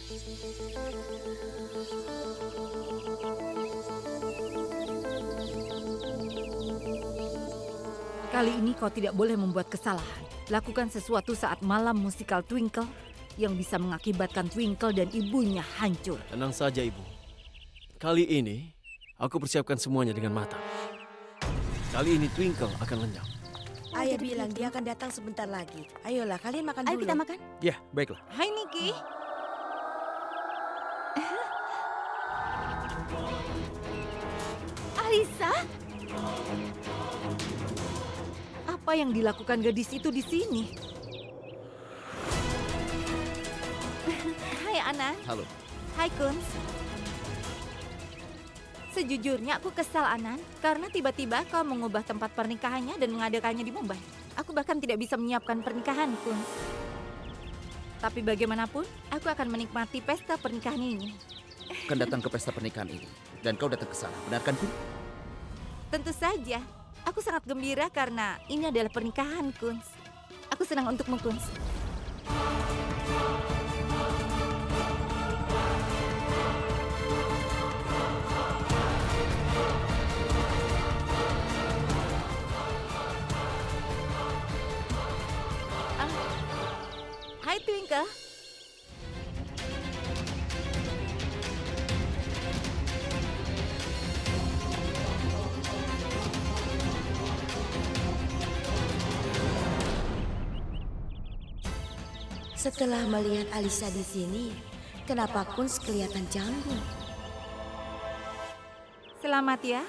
Kali ini kau tidak boleh membuat kesalahan. Lakukan sesuatu saat malam musikal Twinkle yang bisa mengakibatkan Twinkle dan ibunya hancur. Tenang saja, Ibu. Kali ini, aku persiapkan semuanya dengan matang. Kali ini Twinkle akan lenyap. Ayah bilang dia akan datang sebentar lagi. Ayolah, kalian makan dulu. Ayo kita makan. Ya, baiklah. Hai Niki. Alisa? Apa yang dilakukan gadis itu di sini? Hai Anan. Halo. Hai Kunz. Sejujurnya aku kesal Anan, karena tiba-tiba kau mengubah tempat pernikahannya dan mengadakannya di Mumbai. Aku bahkan tidak bisa menyiapkan pernikahan, Kunz. Tapi bagaimanapun, aku akan menikmati pesta pernikahan ini. Kan datang ke pesta pernikahan ini, dan kau datang ke sana, benar kan, Kun? Tentu saja. Aku sangat gembira karena ini adalah pernikahan, Kunz. Aku senang untukmu, Kunz. Hai Twinkle. Setelah melihat Alisa di sini, kenapa Kunz kelihatan canggung? Selamat ya.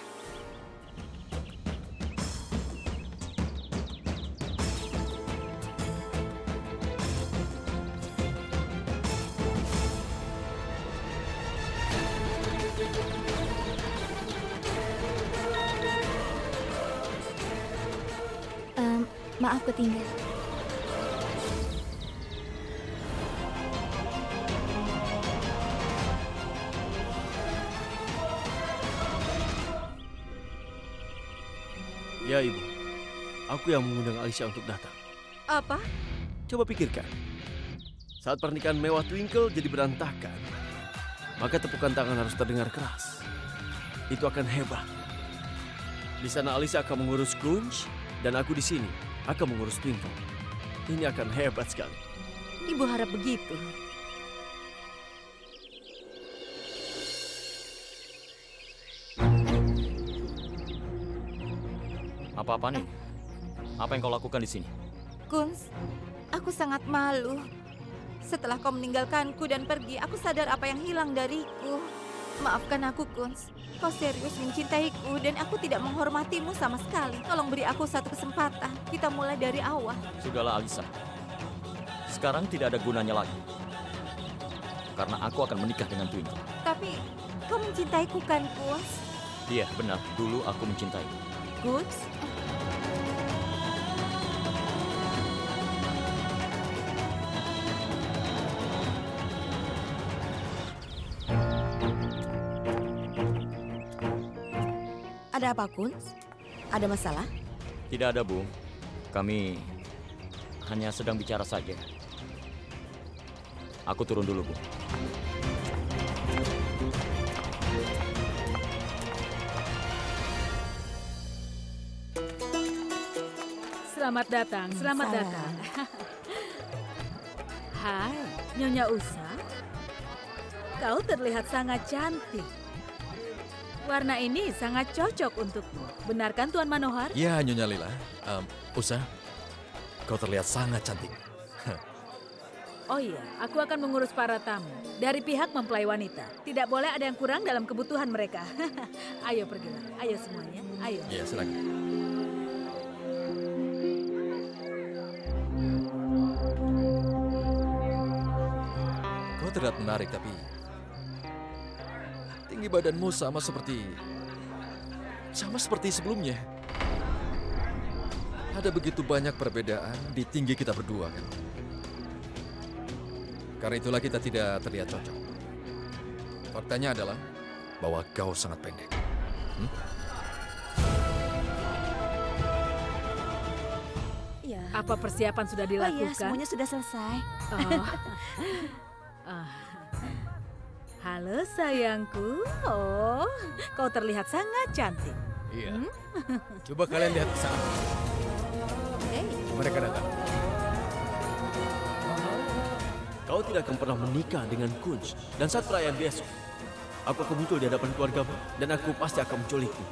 Maaf ketinggal. Ya, Ibu. Aku yang mengundang Alisa untuk datang. Apa? Coba pikirkan. Saat pernikahan mewah Twinkle jadi berantakan, maka tepukan tangan harus terdengar keras. Itu akan hebat. Di sana Alisa akan mengurus Kunz, dan aku di sini akan mengurus Twinkle. Ini akan hebat sekali. Ibu harap begitu. Apa-apa nih? Apa yang kau lakukan di sini? Kunz, aku sangat malu. Setelah kau meninggalkanku dan pergi, aku sadar apa yang hilang dariku. Maafkan aku, Kunz. Kau serius mencintaiku dan aku tidak menghormatimu sama sekali. Tolong beri aku satu kesempatan. Kita mulai dari awal. Sudahlah, Alisa. Sekarang tidak ada gunanya lagi. Karena aku akan menikah dengan Twinkle. Tapi, kau mencintaiku kan, Kunz? Iya, benar. Dulu aku mencintai. Kunz? Ada apa, Kunz? Ada masalah? Tidak ada, Bu. Kami hanya sedang bicara saja. Aku turun dulu, Bu. Selamat datang, selamat datang. Hai, Nyonya Usa. Kau terlihat sangat cantik. Warna ini sangat cocok untukmu. Benarkan Tuan Manohar? Ya, Nyonya Lila. Usa, kau terlihat sangat cantik. Oh iya, aku akan mengurus para tamu. Dari pihak mempelai wanita. Tidak boleh ada yang kurang dalam kebutuhan mereka. Ayo pergilah, ayo semuanya, ayo. Ya, silakan. Kau terlihat menarik, tapi tinggi badanmu sama seperti sebelumnya. Ada begitu banyak perbedaan di tinggi kita berdua, kan? Karena itulah kita tidak terlihat cocok. Faktanya adalah bahwa kau sangat pendek. Iya. Apa persiapan sudah Oh dilakukan? iya, semuanya sudah selesai. Oh. Halo sayangku. Oh, kau terlihat sangat cantik. Iya. Coba kalian lihat ke sana. Mereka datang. Kau tidak akan pernah menikah dengan Kunz. Dan saat perayaan besok, aku akan muncul di hadapan keluargamu dan aku pasti akan menculikmu.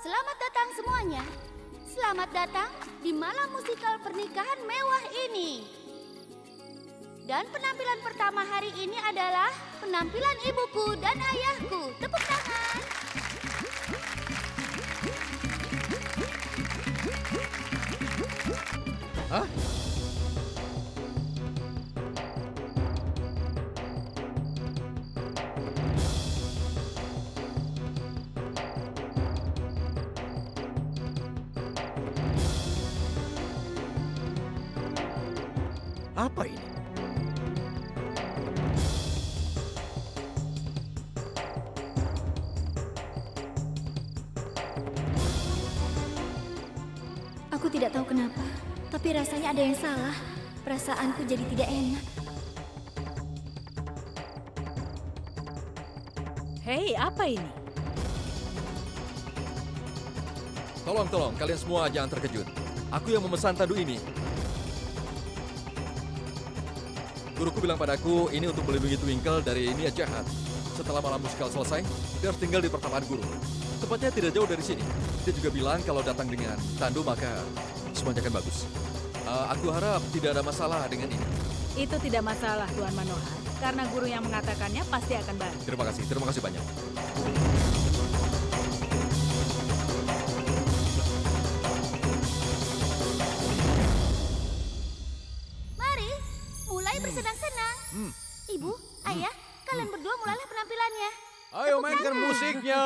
Selamat datang semuanya. Selamat datang di malam musikal pernikahan mewah ini. Dan penampilan pertama hari ini adalah penampilan ibuku dan ayahku. Tepuk tangan. Hah? Apa ini? Aku tidak tahu kenapa, tapi rasanya ada yang salah. Perasaanku jadi tidak enak. Hei, apa ini? Tolong, kalian semua jangan terkejut. Aku yang memesan tandu ini. Guruku bilang padaku, ini untuk melindungi Twinkle dari niat jahat. Setelah malam musikal selesai, dia harus tinggal di pertapaan guru. Tempatnya tidak jauh dari sini. Dia juga bilang kalau datang dengan tandu maka semuanya akan bagus. Aku harap tidak ada masalah dengan ini. Itu tidak masalah, Tuan Manohar. Karena guru yang mengatakannya pasti akan baik. Terima kasih banyak. Mari, mulai bersenang-senang. Ibu, ayah, kalian berdua mulailah penampilannya. Ayo mainkan musiknya.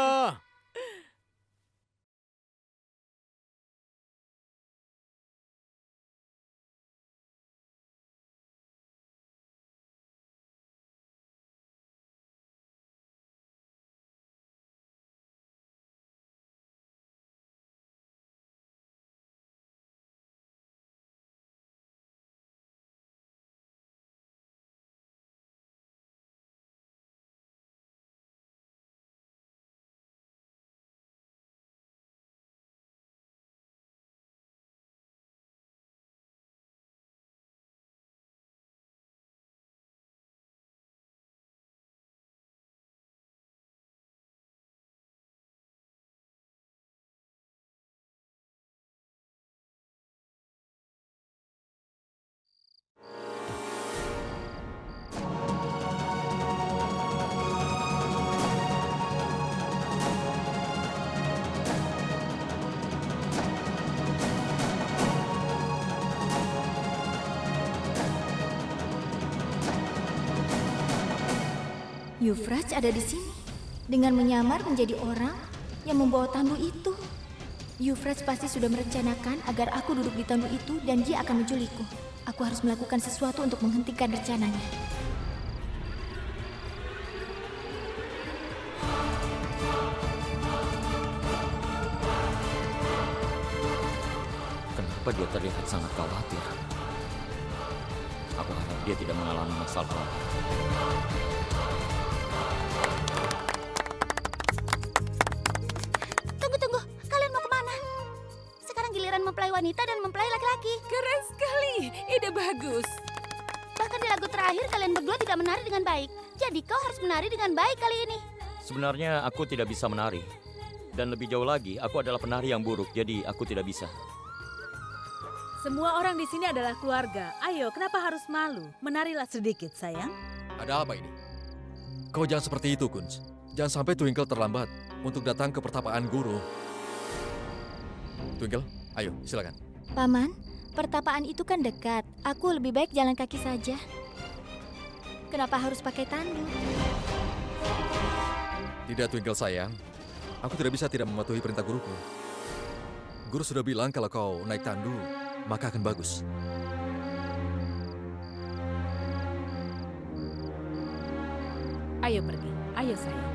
Euphrates ada di sini dengan menyamar menjadi orang yang membawa tandu itu. Euphrates pasti sudah merencanakan agar aku duduk di tandu itu dan dia akan menculikku. Aku harus melakukan sesuatu untuk menghentikan rencananya. Kenapa dia terlihat sangat khawatir? Aku harap dia tidak mengalami masalah. Tunggu, kalian mau kemana? Sekarang giliran mempelai wanita dan mempelai laki-laki. Keren sekali, ide bagus. Bahkan di lagu terakhir kalian berdua tidak menari dengan baik. Jadi kau harus menari dengan baik kali ini. Sebenarnya aku tidak bisa menari. Dan lebih jauh lagi, aku adalah penari yang buruk, jadi aku tidak bisa. Semua orang di sini adalah keluarga. Ayo, kenapa harus malu? Menarilah sedikit, sayang. Ada apa ini? Kau jangan seperti itu, Kunz. Jangan sampai Twinkle terlambat untuk datang ke pertapaan guru. Twinkle, ayo, silakan. Paman, pertapaan itu kan dekat. Aku lebih baik jalan kaki saja. Kenapa harus pakai tandu? Tidak, Twinkle sayang. Aku tidak bisa tidak mematuhi perintah guruku. Guru sudah bilang kalau kau naik tandu, maka akan bagus. Ayo pergi. Ayo sayang.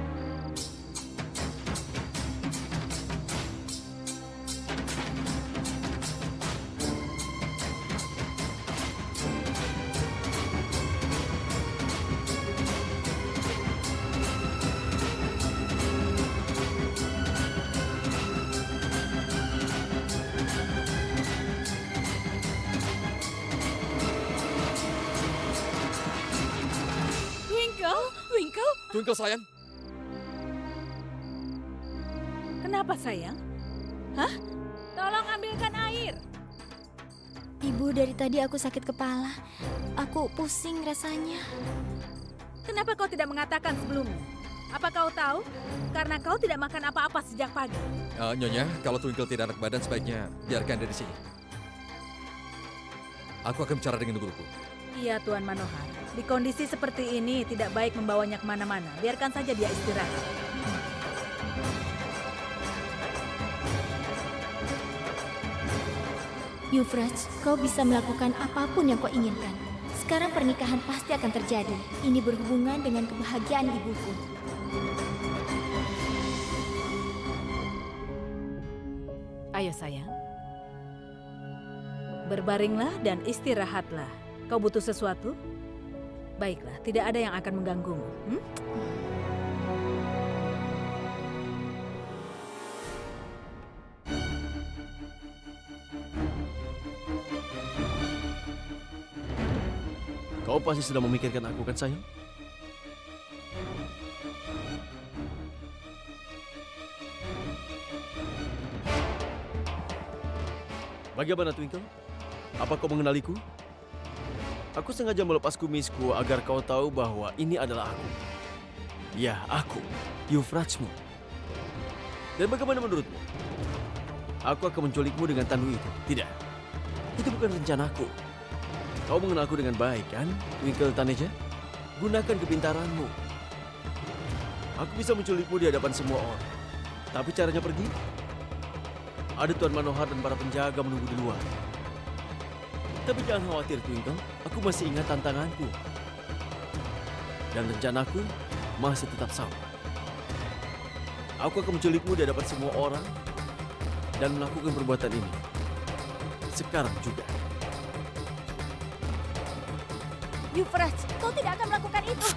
Twinkle sayang. Kenapa sayang? Hah? Tolong ambilkan air. Ibu, dari tadi aku sakit kepala. Aku pusing rasanya. Kenapa kau tidak mengatakan sebelumnya? Apa kau tahu? Karena kau tidak makan apa-apa sejak pagi. Nyonya, kalau Twinkle tidak enak badan sebaiknya biarkan dia di sini. Aku akan bicara dengan guruku. Iya, Tuan Manohar. Di kondisi seperti ini tidak baik membawanya kemana-mana. Biarkan saja dia istirahat. Euphrates, kau bisa melakukan apapun yang kau inginkan. Sekarang pernikahan pasti akan terjadi. Ini berhubungan dengan kebahagiaan ibuku. Ayo sayang. Berbaringlah dan istirahatlah. Kau butuh sesuatu? Baiklah, tidak ada yang akan mengganggumu. Kau pasti sedang memikirkan aku kan sayang? Bagaimana Twinkle? Apa kau mengenaliku? Aku sengaja melepas kumisku agar kau tahu bahwa ini adalah aku. Ya, aku, Euphratesmu. Dan bagaimana menurutmu? Aku akan menculikmu dengan tandu itu. Tidak, itu bukan rencanaku. Kau mengenalku dengan baik, kan, Twinkle Taneja? Gunakan kepintaranmu. Aku bisa menculikmu di hadapan semua orang. Tapi caranya pergi? Ada Tuan Manohar dan para penjaga menunggu di luar. Tapi jangan khawatir, Twinkle. Aku masih ingat tantanganku. Dan rencanaku masih tetap sama. Aku akan menculikmu di hadapan semua orang dan melakukan perbuatan ini. Sekarang juga. Euphrates, kau tidak akan melakukan itu.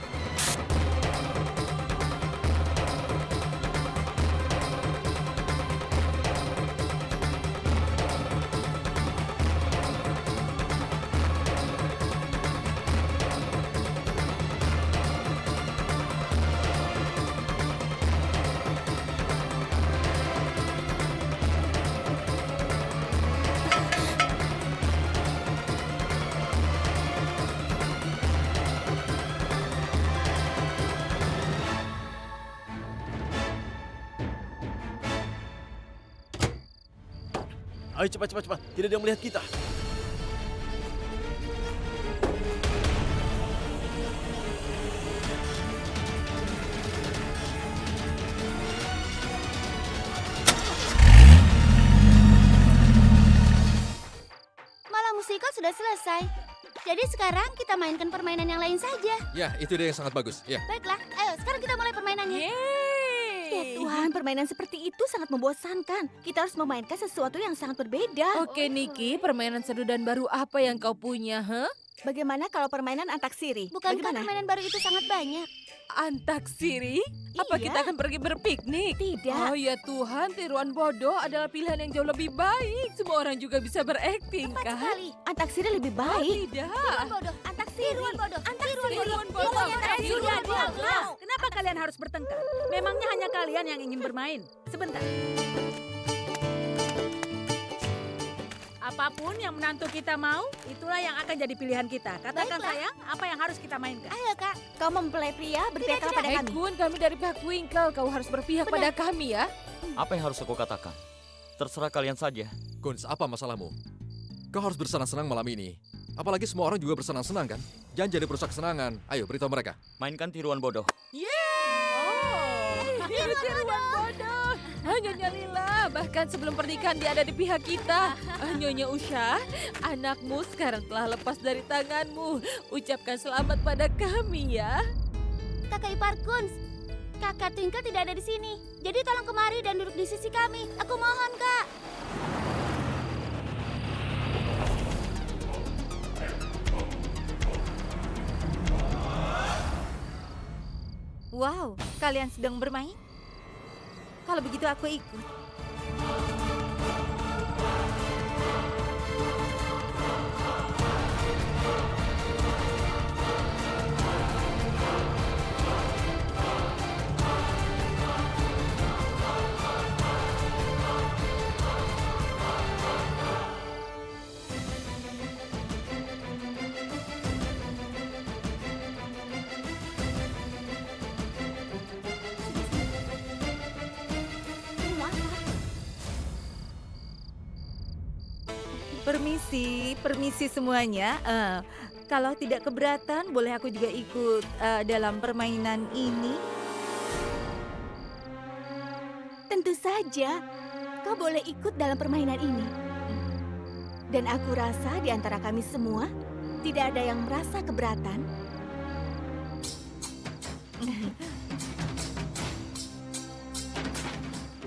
Ayo cepat. Tidak ada yang melihat kita. Malam musikal sudah selesai. Jadi sekarang kita mainkan permainan yang lain saja. Ya, itu dia yang sangat bagus. Ya. Baiklah, ayo sekarang kita mulai permainannya. Ya Tuhan, permainan seperti itu sangat membosankan. Kita harus memainkan sesuatu yang sangat berbeda. Oke, Niki, permainan seru dan baru apa yang kau punya, Bagaimana kalau permainan antaksiri? Bukankah permainan baru itu sangat banyak? Antaksiri? Apa Iya. kita akan pergi berpiknik? Tidak. Oh ya Tuhan, tiruan bodoh adalah pilihan yang jauh lebih baik. Semua orang juga bisa berakting, Tepat kan? sekali. Antaksiri lebih Oh, baik. tidak. Tiruan bodoh, antaksiri. Tiruan bodoh, antaksiri. Tiruan bodoh. Pokoknya antaksiri. Tiruan Tidak, bodoh. tidak. Kenapa kalian harus bertengkar? Memangnya hanya kalian yang ingin bermain? Sebentar. Apapun yang menantu kita mau, itulah yang akan jadi pilihan kita. Katakan Baiklah. sayang, apa yang harus kita mainkan? Ayo kak, kau mempelai pria berpihak pada Hei kami. Kun, kami dari pihak Twinkle. Kau harus berpihak pada kami ya. Apa yang harus aku katakan? Terserah kalian saja. Guns, apa masalahmu? Kau harus bersenang-senang malam ini. Apalagi semua orang juga bersenang-senang kan? Jangan jadi perusak kesenangan. Ayo, beritahu mereka. Mainkan tiruan bodoh. Tiruan bodoh. Nyonya Lila, bahkan sebelum pernikahan dia ada di pihak kita. Nyonya Usha, anakmu sekarang telah lepas dari tanganmu. Ucapkan selamat pada kami ya. Kakak ipar Kuns, Kakak Twinkle tidak ada di sini. Jadi tolong kemari dan duduk di sisi kami. Aku mohon, Kak. Wow, kalian sedang bermain? Kalau begitu aku ikut. Permisi semuanya. Kalau tidak keberatan, boleh aku juga ikut dalam permainan ini? Tentu saja, kau boleh ikut dalam permainan ini. Dan aku rasa di antara kami semua, tidak ada yang merasa keberatan.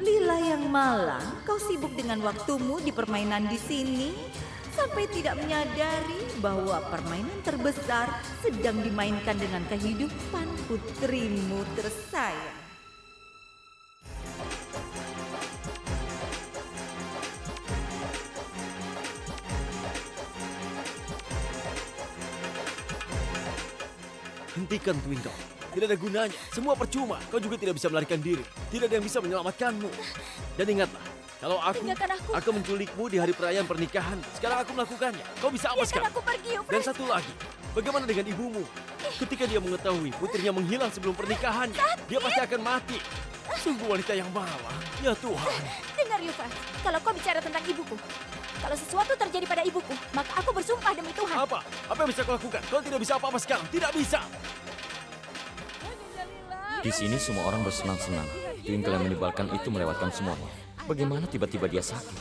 Lila yang malang, kau sibuk dengan waktumu di permainan di sini sampai tidak menyadari bahwa permainan terbesar sedang dimainkan dengan kehidupan putrimu tersayang. Hentikan, Twinkle. Tidak ada gunanya. Semua percuma. Kau juga tidak bisa melarikan diri. Tidak ada yang bisa menyelamatkanmu. Dan ingatlah, kalau aku akan menculikmu di hari perayaan pernikahan. Sekarang aku melakukannya. Kau bisa apa sekarang? Aku pergi, Dan satu lagi, bagaimana dengan ibumu? Ketika dia mengetahui putrinya menghilang sebelum pernikahannya, dia pasti akan mati. Sungguh wanita yang malang. Ya Tuhan. Dengar, Yufa. Kalau kau bicara tentang ibuku, kalau sesuatu terjadi pada ibuku, maka aku bersumpah demi Tuhan. Apa? Apa yang bisa kau lakukan? Kau tidak bisa apa-apa sekarang. Tidak bisa. Di sini semua orang bersenang-senang. Twinkle yang menyebalkan itu melewatkan semuanya. Bagaimana tiba-tiba dia sakit?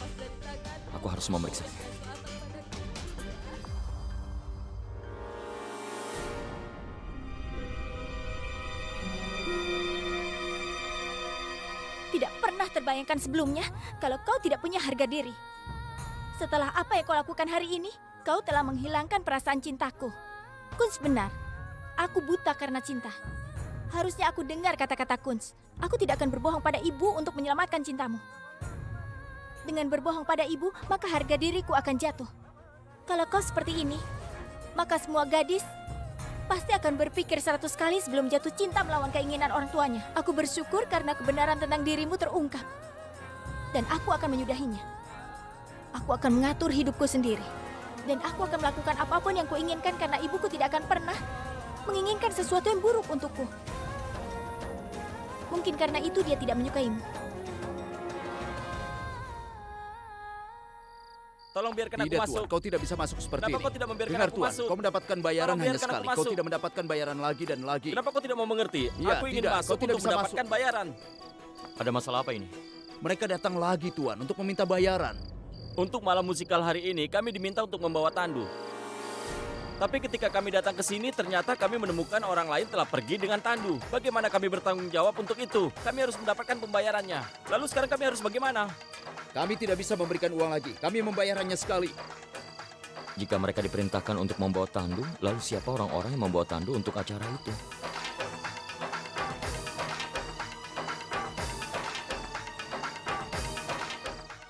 Aku harus memeriksanya. Tidak pernah terbayangkan sebelumnya kalau kau tidak punya harga diri. Setelah apa yang kau lakukan hari ini, kau telah menghilangkan perasaan cintaku. Kunz benar, aku buta karena cinta. Harusnya aku dengar kata-kata Kunz. Aku tidak akan berbohong pada ibu untuk menyelamatkan cintamu. Dengan berbohong pada ibu, maka harga diriku akan jatuh. Kalau kau seperti ini, maka semua gadis pasti akan berpikir 100 kali sebelum jatuh cinta melawan keinginan orang tuanya. Aku bersyukur karena kebenaran tentang dirimu terungkap. Dan aku akan menyudahinya. Aku akan mengatur hidupku sendiri. Dan aku akan melakukan apapun yang kuinginkan karena ibuku tidak akan pernah menginginkan sesuatu yang buruk untukku. Mungkin karena itu dia tidak menyukaimu. Tolong biarkan aku Tidak, masuk. Tuan. Kau tidak bisa masuk seperti Kenapa ini. kau tidak membiarkan Dengar, aku Tuan. masuk? Kau mendapatkan bayaran Tolong hanya biarkan aku sekali. Kau masuk. tidak mendapatkan bayaran lagi dan lagi. Kenapa kau tidak mau mengerti? Ya, Aku ingin tidak. masuk Kau tidak untuk bisa mendapatkan bayaran. Ada masalah apa ini? Mereka datang lagi, Tuan, untuk meminta bayaran. Untuk malam musikal hari ini, kami diminta untuk membawa tandu. Tapi ketika kami datang ke sini, ternyata kami menemukan orang lain telah pergi dengan tandu. Bagaimana kami bertanggung jawab untuk itu? Kami harus mendapatkan pembayarannya. Lalu sekarang kami harus bagaimana? Kami tidak bisa memberikan uang lagi. Kami membayar hanya sekali. Jika mereka diperintahkan untuk membawa tandu, lalu siapa orang-orang yang membawa tandu untuk acara itu?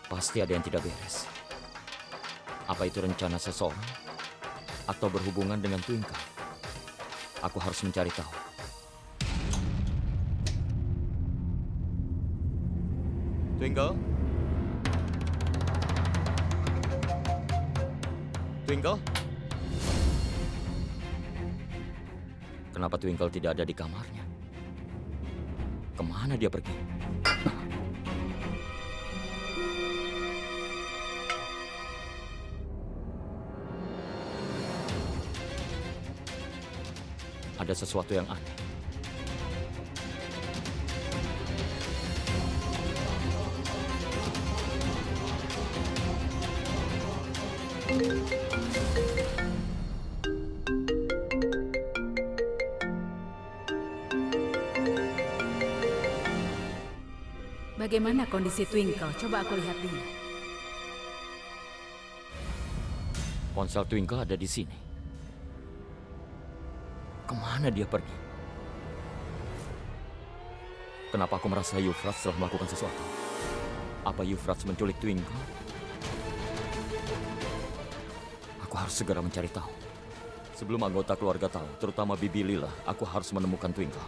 Pasti ada yang tidak beres. Apa itu rencana seseorang? Atau berhubungan dengan Twinkle? Aku harus mencari tahu. Twinkle? Twinkle? Kenapa Twinkle tidak ada di kamarnya? Kemana dia pergi? Ada sesuatu yang aneh. Bagaimana kondisi Twinkle? Coba aku lihat dia. Ponsel Twinkle ada di sini. Kemana dia pergi? Kenapa aku merasa Euphrates telah melakukan sesuatu? Apa Euphrates menculik Twinkle? Aku harus segera mencari tahu. Sebelum anggota keluarga tahu, terutama Bibi Lila, aku harus menemukan Twinkle.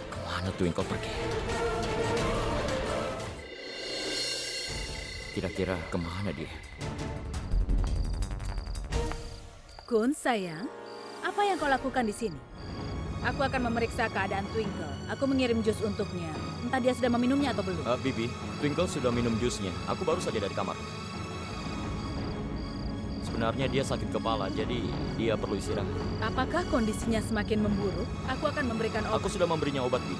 Kemana Twinkle pergi? Kira-kira kemana dia? Kun, sayang, apa yang kau lakukan di sini? Aku akan memeriksa keadaan Twinkle. Aku mengirim jus untuknya. Entah dia sudah meminumnya atau belum. Bibi, Twinkle sudah minum jusnya. Aku baru saja dari kamar. Sebenarnya dia sakit kepala, jadi dia perlu istirahat. Apakah kondisinya semakin memburuk? Aku akan memberikan obat. Aku sudah memberinya obat, Bi.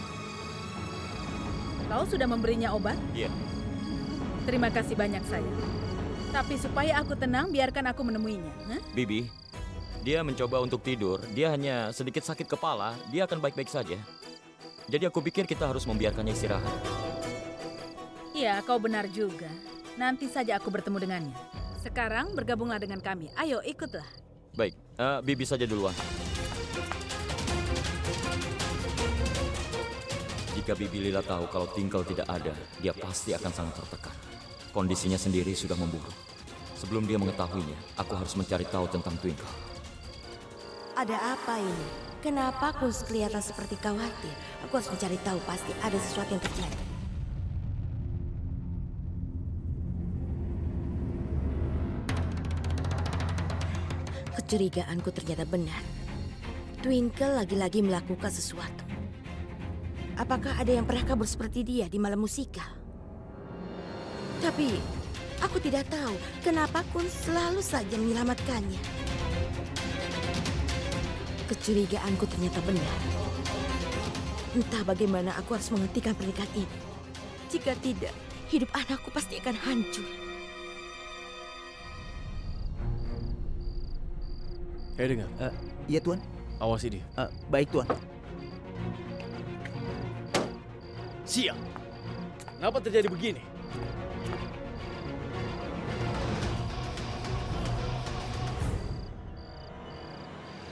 Kau sudah memberinya obat? Iya. Terima kasih banyak, sayang. Tapi supaya aku tenang, biarkan aku menemuinya. Hah? Bibi, dia mencoba untuk tidur. Dia hanya sedikit sakit kepala. Dia akan baik-baik saja. Jadi aku pikir kita harus membiarkannya istirahat. Iya, kau benar juga. Nanti saja aku bertemu dengannya. Sekarang bergabunglah dengan kami. Ayo, ikutlah. Baik, Bibi saja duluan. Jika Bibi Lila tahu kalau Twinkle tidak ada, dia pasti akan sangat tertekan. Kondisinya sendiri sudah memburuk. Sebelum dia mengetahuinya, aku harus mencari tahu tentang Twinkle. Ada apa ini? Kenapa Kunz kelihatan seperti khawatir? Aku harus mencari tahu, pasti ada sesuatu yang terjadi. Kecurigaanku ternyata benar. Twinkle lagi-lagi melakukan sesuatu. Apakah ada yang pernah kabur seperti dia di malam musikal? Tapi aku tidak tahu kenapa Kunz selalu saja menyelamatkannya. Kecurigaanku ternyata benar. Entah bagaimana aku harus menghentikan pernikahan ini. Jika tidak, hidup anakku pasti akan hancur. Hei, dengar. Iya, Tuan. Awasi dia. Baik, Tuan. Sial. Kenapa terjadi begini?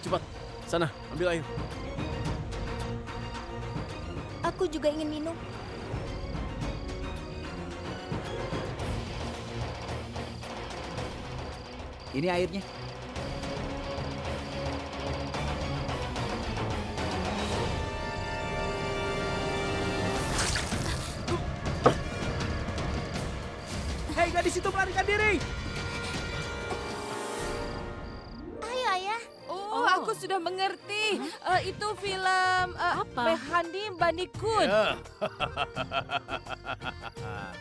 Cepat, sana, ambil air. Aku juga ingin minum. Ini airnya. Hei, gadis itu melarikan diri! Ayo, Ayah. Oh, aku sudah mengerti. Itu film Behandi Banikun. Ya.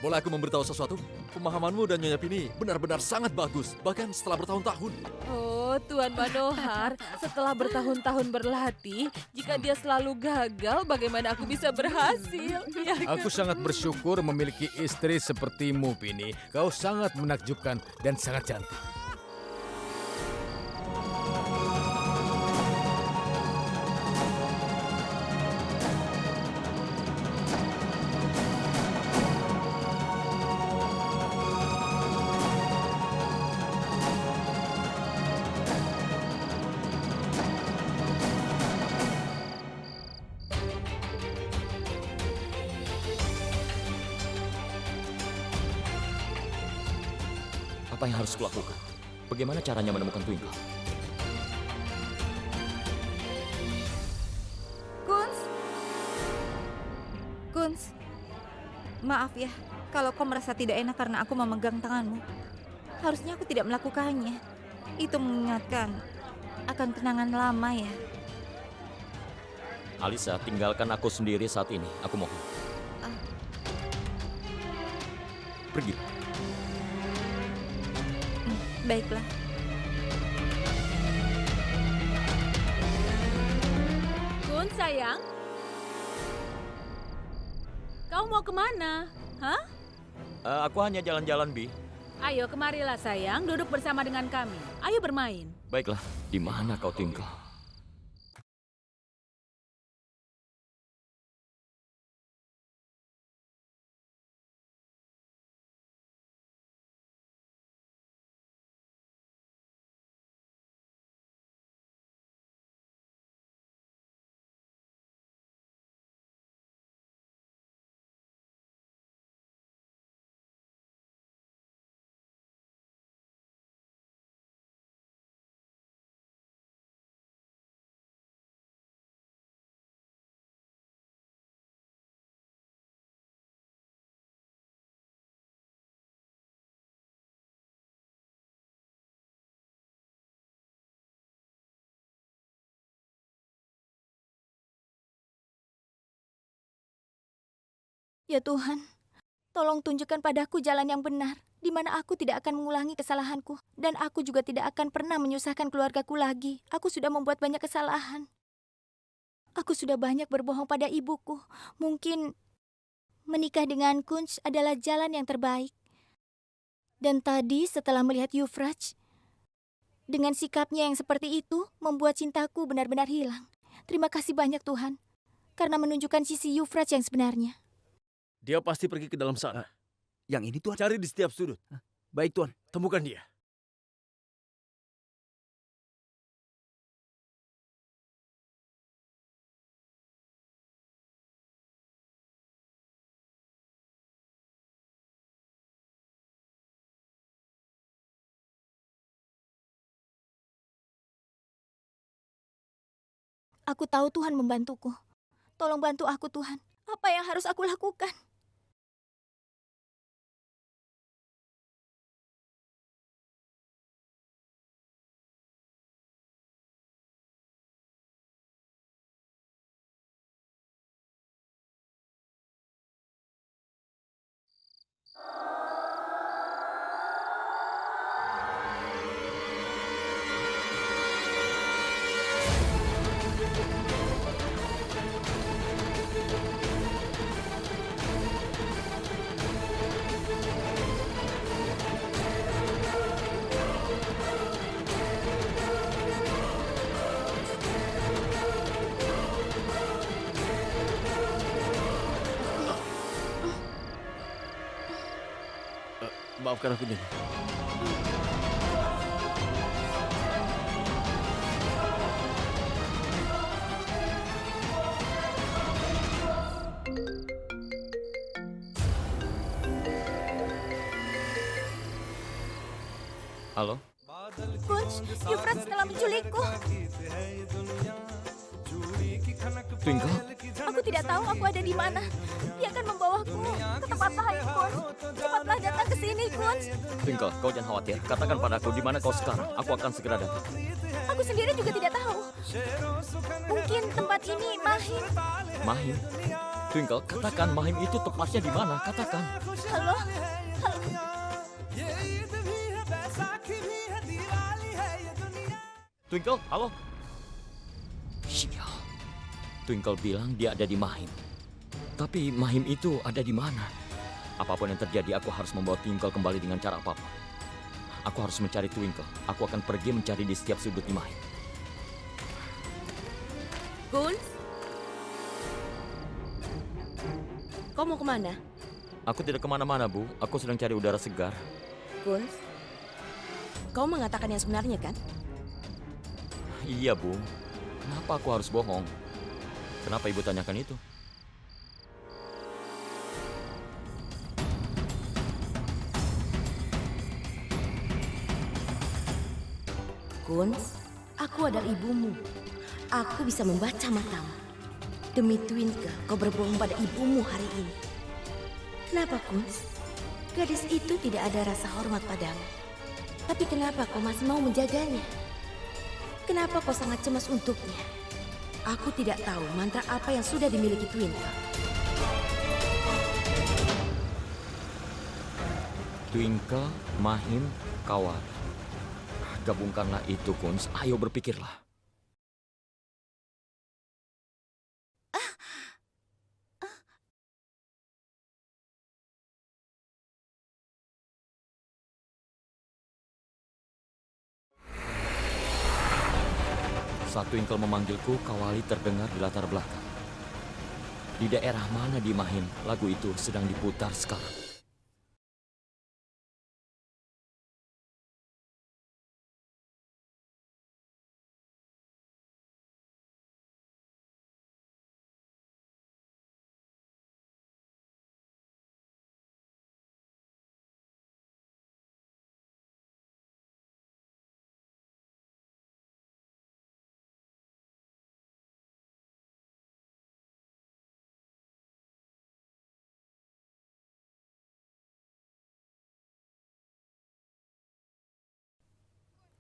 Boleh aku memberitahu sesuatu? Pemahamanmu dan Nyonya Pini benar-benar sangat bagus, bahkan setelah bertahun-tahun. Oh, Tuan Manohar, setelah bertahun-tahun berlatih, jika dia selalu gagal, bagaimana aku bisa berhasil? Ya, Aku sangat bersyukur memiliki istri sepertimu, Pini. Kau sangat menakjubkan dan sangat cantik. Apa yang harus kulakukan? Bagaimana caranya menemukan Twinkle? Kunz. Kunz. Maaf ya, kalau kau merasa tidak enak karena aku memegang tanganmu. Harusnya aku tidak melakukannya. Itu mengingatkan akan kenangan lama ya. Alisa, tinggalkan aku sendiri saat ini. Aku mohon. Pergi. Baiklah. Kun, sayang. Kau mau kemana? Hah? Aku hanya jalan-jalan, Bi. Ayo, kemarilah sayang. Duduk bersama dengan kami. Ayo bermain. Baiklah, di mana kau tinggal? Ya Tuhan, tolong tunjukkan padaku jalan yang benar, di mana aku tidak akan mengulangi kesalahanku. Dan aku juga tidak akan pernah menyusahkan keluargaku lagi. Aku sudah membuat banyak kesalahan. Aku sudah banyak berbohong pada ibuku. Mungkin menikah dengan Kunz adalah jalan yang terbaik. Dan tadi setelah melihat Euphrates, dengan sikapnya yang seperti itu, membuat cintaku benar-benar hilang. Terima kasih banyak Tuhan, karena menunjukkan sisi Euphrates yang sebenarnya. Dia pasti pergi ke dalam sana. Yang ini Tuan? Cari di setiap sudut. Baik Tuan. Temukan dia. Aku tahu Tuhan membantuku. Tolong bantu aku Tuhan. Apa yang harus aku lakukan? Maafkan aku, Nyonya. Halo? Kunz, Euphrates telah menculikku. Twinkle? Aku tidak tahu aku ada di mana. Dia akan membawaku ke tempat lain, Kunz. Cepatlah datang ke sini, Kunz. Twinkle, kau jangan khawatir. Katakan padaku di mana kau sekarang. Aku akan segera datang. Aku sendiri juga tidak tahu. Mungkin tempat ini Mahim. Mahim? Twinkle, katakan Mahim itu tempatnya di mana? Katakan. Halo? Halo? Twinkle, halo? Sial. Twinkle bilang dia ada di Mahim. Tapi Mahim itu ada di mana? Apapun yang terjadi, aku harus membawa Twinkle kembali dengan cara apapun. Aku harus mencari Twinkle. Aku akan pergi mencari di setiap sudut di Mahim. Kunz? Kau mau kemana? Aku tidak kemana-mana, Bu. Aku sedang cari udara segar. Kunz? Kau mengatakan yang sebenarnya, kan? Iya, Bu. Kenapa aku harus bohong? Kenapa Ibu tanyakan itu? Kunz, aku adalah ibumu. Aku bisa membaca matamu. Demi Twinkle, kau berbohong pada ibumu hari ini. Kenapa, Kunz? Gadis itu tidak ada rasa hormat padamu. Tapi kenapa kau masih mau menjaganya? Kenapa kau sangat cemas untuknya? Aku tidak tahu mantra apa yang sudah dimiliki Twinkle. Twinkle, Mahim, Kawal. Gabungkanlah itu, Kunz. Ayo berpikirlah. Saat Twinkle memanggilku, Kawali terdengar di latar belakang. Di daerah mana di Mahim lagu itu sedang diputar sekarang?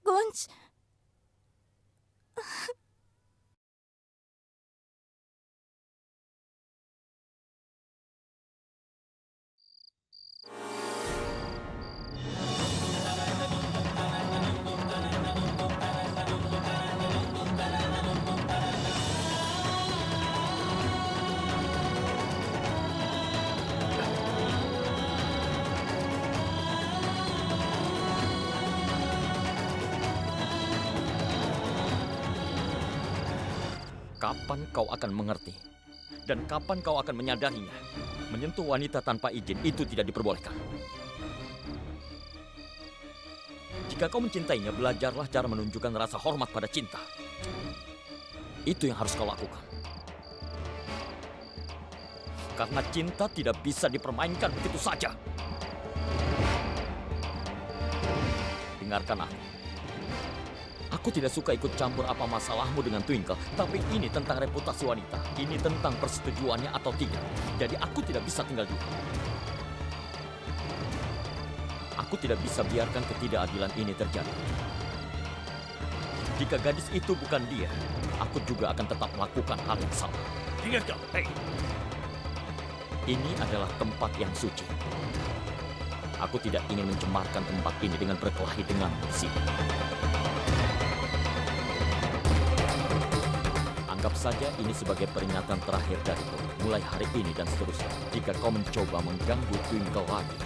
Kunz. Kapan kau akan mengerti? Dan kapan kau akan menyadarinya? Menyentuh wanita tanpa izin itu tidak diperbolehkan. Jika kau mencintainya, belajarlah cara menunjukkan rasa hormat pada cinta. Itu yang harus kau lakukan. Karena cinta tidak bisa dipermainkan begitu saja. Dengarkan aku. Aku tidak suka ikut campur apa masalahmu dengan Twinkle, tapi ini tentang reputasi wanita. Ini tentang persetujuannya atau tidak. Jadi aku tidak bisa tinggal diam. Aku tidak bisa biarkan ketidakadilan ini terjadi. Jika gadis itu bukan dia, aku juga akan tetap melakukan hal yang sama. Ingat kau, hei. Ini adalah tempat yang suci. Aku tidak ingin mencemarkan tempat ini dengan berkelahi dengan sini. Anggap saja ini sebagai peringatan terakhir dariku. Mulai hari ini dan seterusnya. Jika kau mencoba mengganggu Twinkle lagi,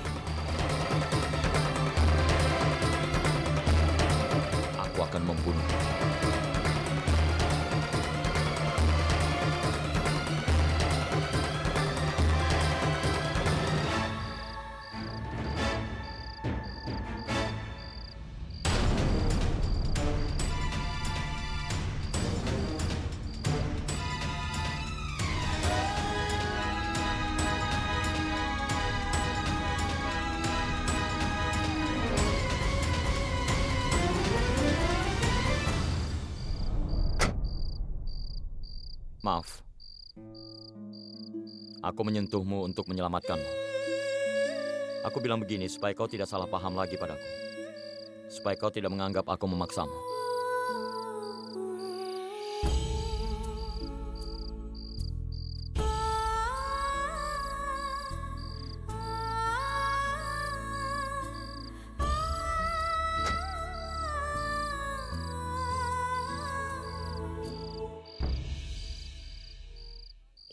aku akan membunuhmu. Maaf. Aku menyentuhmu untuk menyelamatkanmu. Aku bilang begini supaya kau tidak salah paham lagi padaku. Supaya kau tidak menganggap aku memaksamu.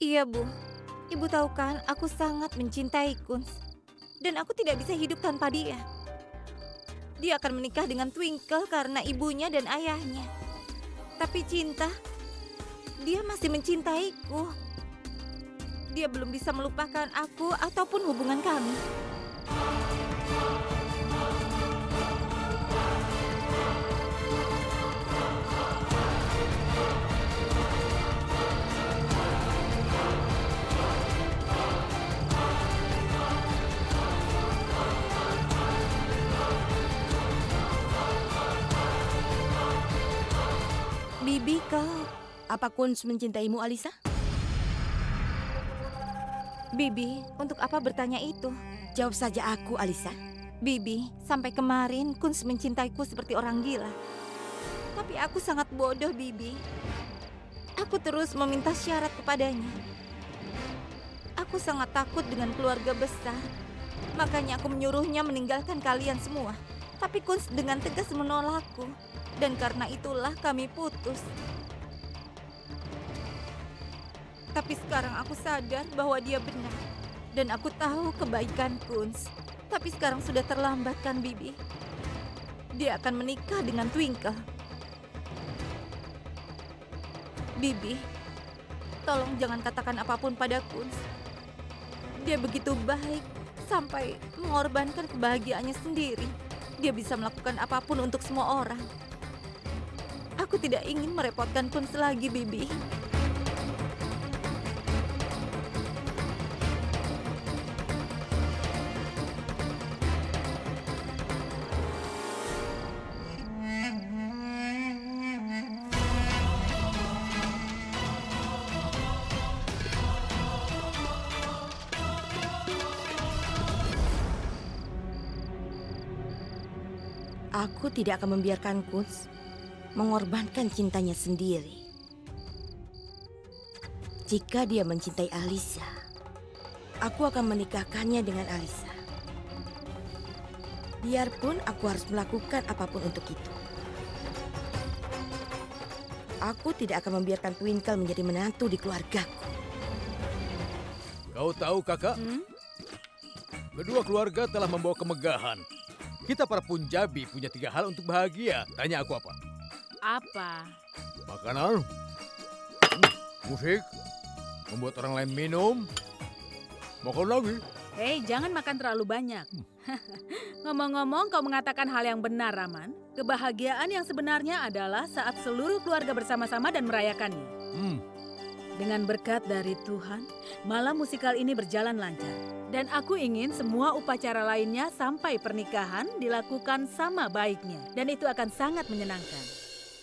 Iya, Bu. Ibu tahu kan, aku sangat mencintai Kunz. Dan aku tidak bisa hidup tanpa dia. Dia akan menikah dengan Twinkle karena ibunya dan ayahnya. Tapi cinta, dia masih mencintaiku. Dia belum bisa melupakan aku ataupun hubungan kami. Bibi, kau... Apa Kunz mencintaimu, Alisa? Bibi, untuk apa bertanya itu? Jawab saja aku, Alisa. Bibi, sampai kemarin Kunz mencintaiku seperti orang gila. Tapi aku sangat bodoh, Bibi. Aku terus meminta syarat kepadanya. Aku sangat takut dengan keluarga besar. Makanya aku menyuruhnya meninggalkan kalian semua. Tapi Kunz dengan tegas menolakku. Dan karena itulah kami putus. Tapi sekarang aku sadar bahwa dia benar. Dan aku tahu kebaikan Kunz. Tapi sekarang sudah terlambat kan, Bibi? Dia akan menikah dengan Twinkle. Bibi, tolong jangan katakan apapun pada Kunz. Dia begitu baik sampai mengorbankan kebahagiaannya sendiri. Dia bisa melakukan apapun untuk semua orang. Aku tidak ingin merepotkan Kunz lagi, Bibi. Aku tidak akan membiarkan Kunz mengorbankan cintanya sendiri. Jika dia mencintai Alisa, aku akan menikahkannya dengan Alisa. Biarpun aku harus melakukan apapun untuk itu. Aku tidak akan membiarkan Twinkle menjadi menantu di keluargaku. Kau tahu, Kakak? Kedua keluarga telah membawa kemegahan. Kita para Punjabi punya 3 hal untuk bahagia. Tanya aku apa? Apa? Makanan, Musik, membuat orang lain minum. Makan lagi. Hei, jangan makan terlalu banyak. Ngomong-ngomong, kau mengatakan hal yang benar, Raman. Kebahagiaan yang sebenarnya adalah saat seluruh keluarga bersama-sama dan merayakannya. Dengan berkat dari Tuhan, malam musikal ini berjalan lancar. Dan aku ingin semua upacara lainnya sampai pernikahan dilakukan sama baiknya. Dan itu akan sangat menyenangkan.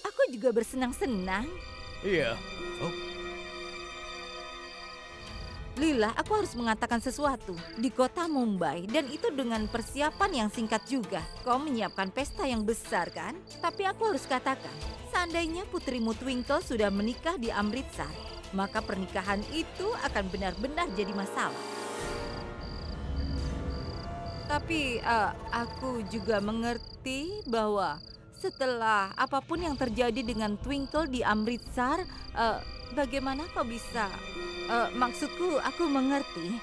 Aku juga bersenang-senang. Iya. Lila, aku harus mengatakan sesuatu. Di kota Mumbai, dan itu dengan persiapan yang singkat juga. Kau menyiapkan pesta yang besar, kan? Tapi aku harus katakan, seandainya putrimu Twinkle sudah menikah di Amritsar, maka pernikahan itu akan benar-benar jadi masalah. Tapi aku juga mengerti bahwa setelah apapun yang terjadi dengan Twinkle di Amritsar, bagaimana kau bisa... maksudku, aku mengerti.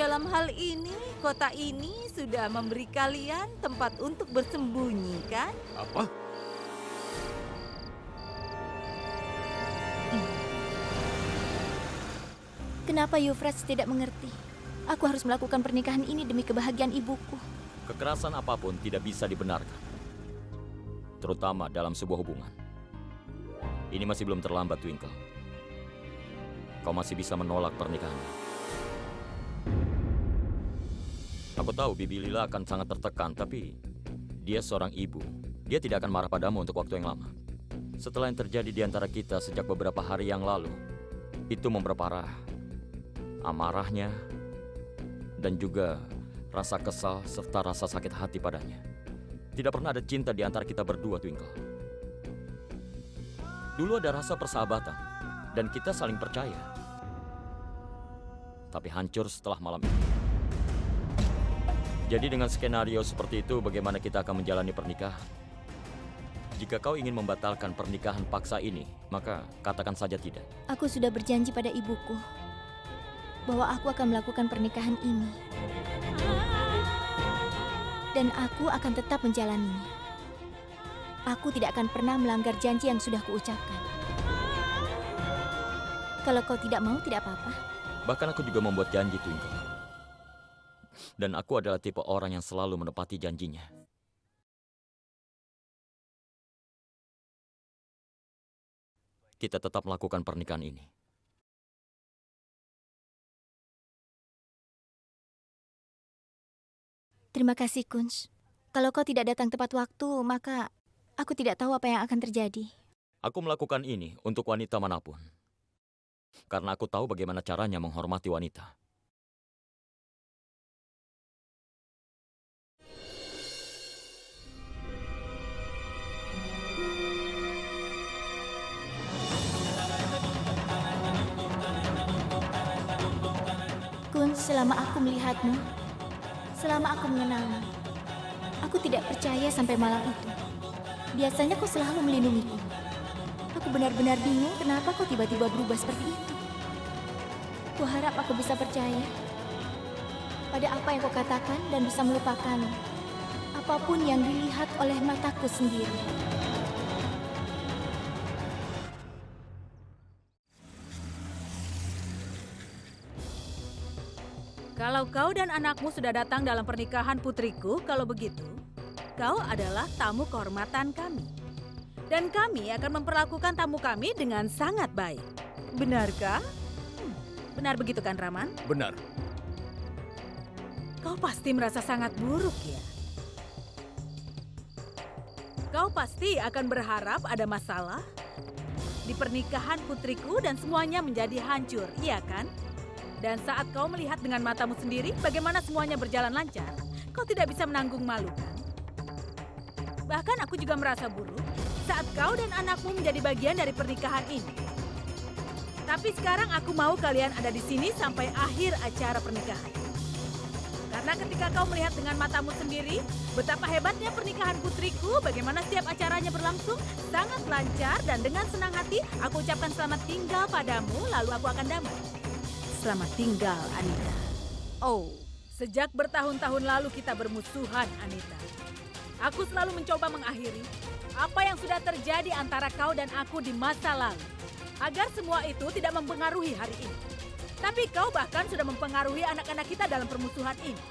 Dalam hal ini, kota ini sudah memberi kalian tempat untuk bersembunyi, kan? Apa? Kenapa Euphrates tidak mengerti? Aku harus melakukan pernikahan ini demi kebahagiaan ibuku. Kekerasan apapun tidak bisa dibenarkan. Terutama dalam sebuah hubungan. Ini masih belum terlambat, Twinkle. Kau masih bisa menolak pernikahannya. Aku tahu Bibi Lila akan sangat tertekan, tapi dia seorang ibu. Dia tidak akan marah padamu untuk waktu yang lama. Setelah yang terjadi di antara kita sejak beberapa hari yang lalu, itu memperparah amarahnya dan juga rasa kesal serta rasa sakit hati padanya. Tidak pernah ada cinta di antara kita berdua, Twinkle. Dulu ada rasa persahabatan dan kita saling percaya. Tapi hancur setelah malam ini. Jadi dengan skenario seperti itu, bagaimana kita akan menjalani pernikahan? Jika kau ingin membatalkan pernikahan paksa ini, maka katakan saja tidak. Aku sudah berjanji pada ibuku bahwa aku akan melakukan pernikahan ini. Dan aku akan tetap menjalaninya. Aku tidak akan pernah melanggar janji yang sudah kuucapkan. Kalau kau tidak mau, tidak apa-apa. Bahkan aku juga membuat janji, Twinkle. Dan aku adalah tipe orang yang selalu menepati janjinya. Kita tetap melakukan pernikahan ini. Terima kasih, Kunz. Kalau kau tidak datang tepat waktu, maka aku tidak tahu apa yang akan terjadi. Aku melakukan ini untuk wanita manapun. Karena aku tahu bagaimana caranya menghormati wanita. Kunz, selama aku melihatmu, selama aku mengenalmu, aku tidak percaya sampai malam itu. Biasanya kau selalu melindungiku. Aku benar-benar bingung kenapa kau tiba-tiba berubah seperti itu. Kuharap aku bisa percaya pada apa yang kau katakan dan bisa melupakan apapun yang dilihat oleh mataku sendiri. Kalau kau dan anakmu sudah datang dalam pernikahan putriku, kalau begitu, kau adalah tamu kehormatan kami. Dan kami akan memperlakukan tamu kami dengan sangat baik. Benarkah? Benar begitu kan, Raman? Benar. Kau pasti merasa sangat buruk ya? Kau pasti akan berharap ada masalah di pernikahan putriku dan semuanya menjadi hancur, iya kan? Dan saat kau melihat dengan matamu sendiri bagaimana semuanya berjalan lancar, kau tidak bisa menanggung malu kan? Bahkan aku juga merasa buruk saat kau dan anakmu menjadi bagian dari pernikahan ini. Tapi sekarang aku mau kalian ada di sini sampai akhir acara pernikahan. Karena ketika kau melihat dengan matamu sendiri betapa hebatnya pernikahan putriku, bagaimana setiap acaranya berlangsung sangat lancar, dan dengan senang hati aku ucapkan selamat tinggal padamu, lalu aku akan damai. Selamat tinggal, Anita. Oh, sejak bertahun-tahun lalu kita bermusuhan, Anita. Aku selalu mencoba mengakhiri, apa yang sudah terjadi antara kau dan aku di masa lalu. Agar semua itu tidak mempengaruhi hari ini. Tapi kau bahkan sudah mempengaruhi anak-anak kita dalam permusuhan ini.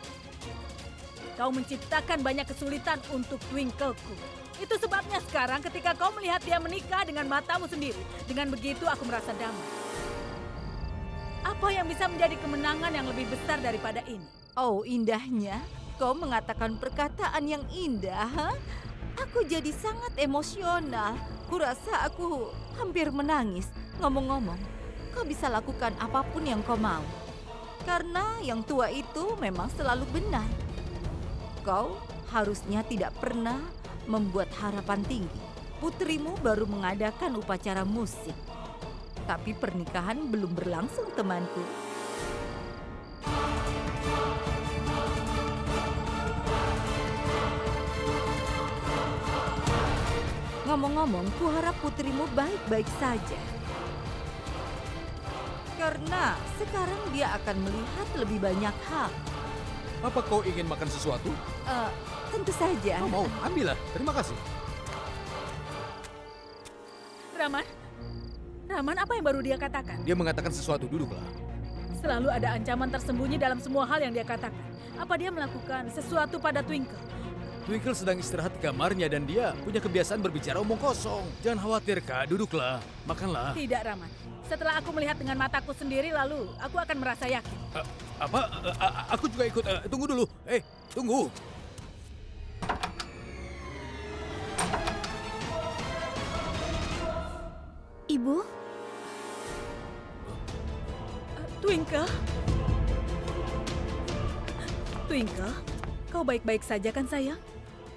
Kau menciptakan banyak kesulitan untuk Twinkleku. Itu sebabnya sekarang ketika kau melihat dia menikah dengan matamu sendiri, dengan begitu aku merasa damai. Apa yang bisa menjadi kemenangan yang lebih besar daripada ini? Oh, indahnya. Kau mengatakan perkataan yang indah, ha? Aku jadi sangat emosional. Kurasa aku hampir menangis. Ngomong-ngomong, kau bisa lakukan apapun yang kau mau. Karena yang tua itu memang selalu benar. Kau harusnya tidak pernah membuat harapan tinggi. Putrimu baru mengadakan upacara musik. Tapi pernikahan belum berlangsung, temanku. Ngomong-ngomong, kuharap putrimu baik-baik saja. Karena sekarang dia akan melihat lebih banyak hal. Apa kau ingin makan sesuatu? Tentu saja. Kau mau? Ambillah. Terima kasih. Raman, apa yang baru dia katakan? Dia mengatakan sesuatu. Duduklah. Selalu ada ancaman tersembunyi dalam semua hal yang dia katakan. Apa dia melakukan sesuatu pada Twinkle? Twinkle sedang istirahat di kamarnya dan dia punya kebiasaan berbicara omong kosong. Jangan khawatir, Kak. Duduklah. Makanlah. Tidak, Raman. Setelah aku melihat dengan mataku sendiri, lalu aku akan merasa yakin. Aku juga ikut. Tunggu dulu. Tunggu. Ibu? Twinkle? Twinkle, kau baik-baik saja kan, sayang?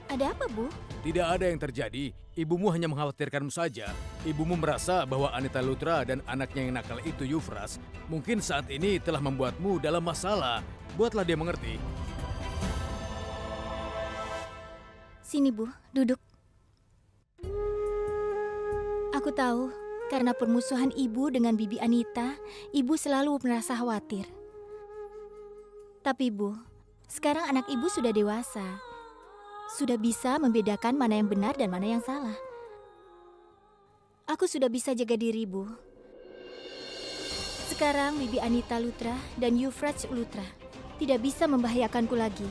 Ada apa, Bu? Tidak ada yang terjadi. Ibumu hanya mengkhawatirkanmu saja. Ibumu merasa bahwa Anita Lutra dan anaknya yang nakal itu, Euphras, mungkin saat ini telah membuatmu dalam masalah. Buatlah dia mengerti. Sini, Bu. Duduk. Aku tahu, karena permusuhan Ibu dengan Bibi Anita, Ibu selalu merasa khawatir. Tapi, Bu, sekarang anak Ibu sudah dewasa. Sudah bisa membedakan mana yang benar dan mana yang salah. Aku sudah bisa jaga diri, Bu. Sekarang Bibi Anita Lutra dan Euphras Lutra tidak bisa membahayakanku lagi.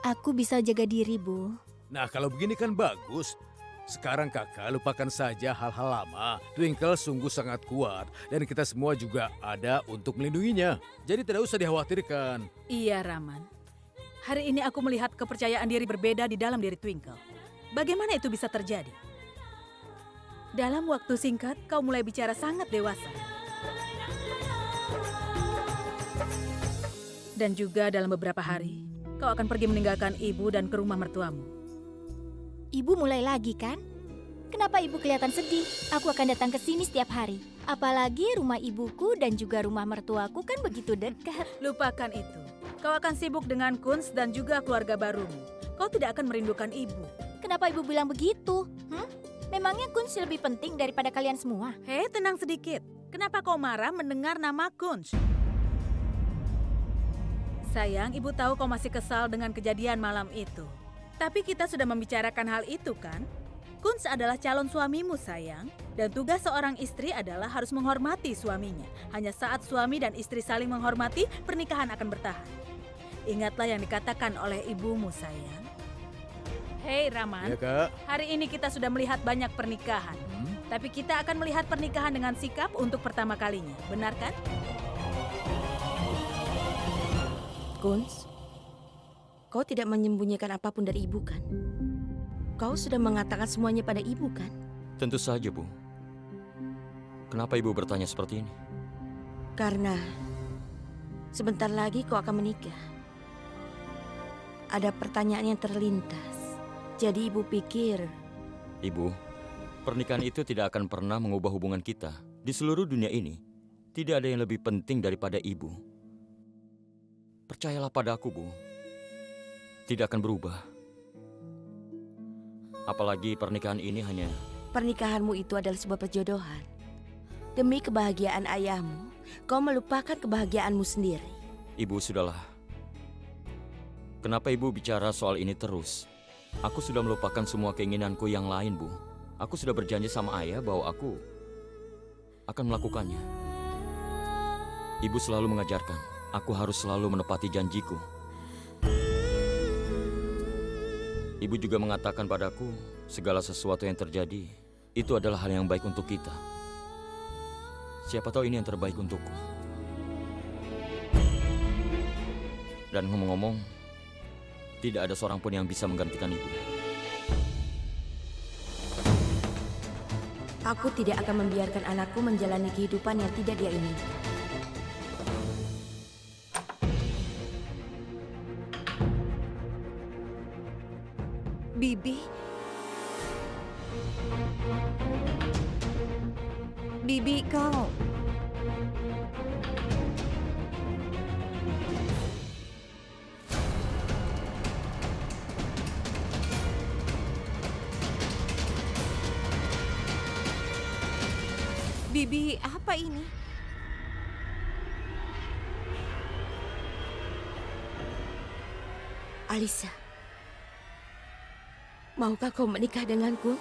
Aku bisa jaga diri, Bu. Nah, kalau begini kan bagus. Sekarang kakak lupakan saja hal-hal lama. Twinkle sungguh sangat kuat dan kita semua juga ada untuk melindunginya. Jadi tidak usah dikhawatirkan. Iya, Raman. Hari ini aku melihat kepercayaan diri berbeda di dalam diri Twinkle. Bagaimana itu bisa terjadi? Dalam waktu singkat, kau mulai bicara sangat dewasa. Dan juga dalam beberapa hari, kau akan pergi meninggalkan ibu dan ke rumah mertuamu. Ibu mulai lagi kan? Kenapa Ibu kelihatan sedih? Aku akan datang ke sini setiap hari. Apalagi rumah ibuku dan juga rumah mertuaku kan begitu dekat. Lupakan itu. Kau akan sibuk dengan Kunz dan juga keluarga barumu. Kau tidak akan merindukan ibu. Kenapa Ibu bilang begitu? Memangnya Kunz lebih penting daripada kalian semua? Hei, tenang sedikit. Kenapa kau marah mendengar nama Kunz? Sayang, ibu tahu kau masih kesal dengan kejadian malam itu. Tapi kita sudah membicarakan hal itu kan? Kunz adalah calon suamimu, sayang. Dan tugas seorang istri adalah harus menghormati suaminya. Hanya saat suami dan istri saling menghormati, pernikahan akan bertahan. Ingatlah yang dikatakan oleh ibumu, sayang. Hei, Raman. Ya, Kak. Hari ini kita sudah melihat banyak pernikahan. Tapi kita akan melihat pernikahan dengan sikap untuk pertama kalinya. Benar kan? Kunz, kau tidak menyembunyikan apapun dari ibu kan? Kau sudah mengatakan semuanya pada ibu kan? Tentu saja, Bu. Kenapa ibu bertanya seperti ini? Karena sebentar lagi kau akan menikah. Ada pertanyaan yang terlintas. Jadi ibu pikir... Ibu, pernikahan itu tidak akan pernah mengubah hubungan kita. Di seluruh dunia ini, tidak ada yang lebih penting daripada ibu. Percayalah padaku, Bu. Tidak akan berubah. Apalagi pernikahan ini hanya... Pernikahanmu itu adalah sebuah perjodohan. Demi kebahagiaan ayahmu, kau melupakan kebahagiaanmu sendiri. Ibu, sudahlah. Kenapa ibu bicara soal ini terus? Aku sudah melupakan semua keinginanku yang lain, Bu. Aku sudah berjanji sama ayah bahwa aku akan melakukannya. Ibu selalu mengajarkan, aku harus selalu menepati janjiku. Ibu juga mengatakan padaku, segala sesuatu yang terjadi, itu adalah hal yang baik untuk kita. Siapa tahu ini yang terbaik untukku. Dan ngomong-ngomong, tidak ada seorang pun yang bisa menggantikan ibu. Aku tidak akan membiarkan anakku menjalani kehidupan yang tidak dia ingin. Bibi. Bibi, kau. Bibi, apa ini? Alisa, maukah kau menikah denganku?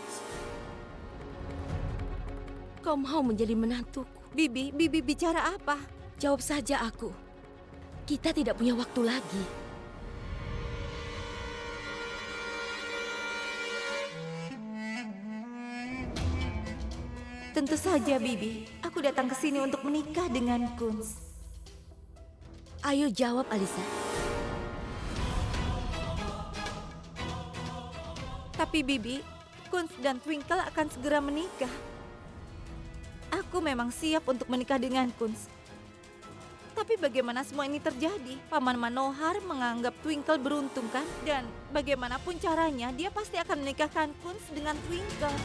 Kau mau menjadi menantuku? Bibi bicara apa? Jawab saja aku. Kita tidak punya waktu lagi. Tentu saja, Bibi. Aku datang ke sini untuk menikah dengan Kunz. Ayo jawab, Alisa. Tapi Bibi, Kunz dan Twinkle akan segera menikah. Aku memang siap untuk menikah dengan Kunz. Tapi bagaimana semua ini terjadi? Paman Manohar menganggap Twinkle beruntung kan? Dan bagaimanapun caranya, dia pasti akan menikahkan Kunz dengan Twinkle.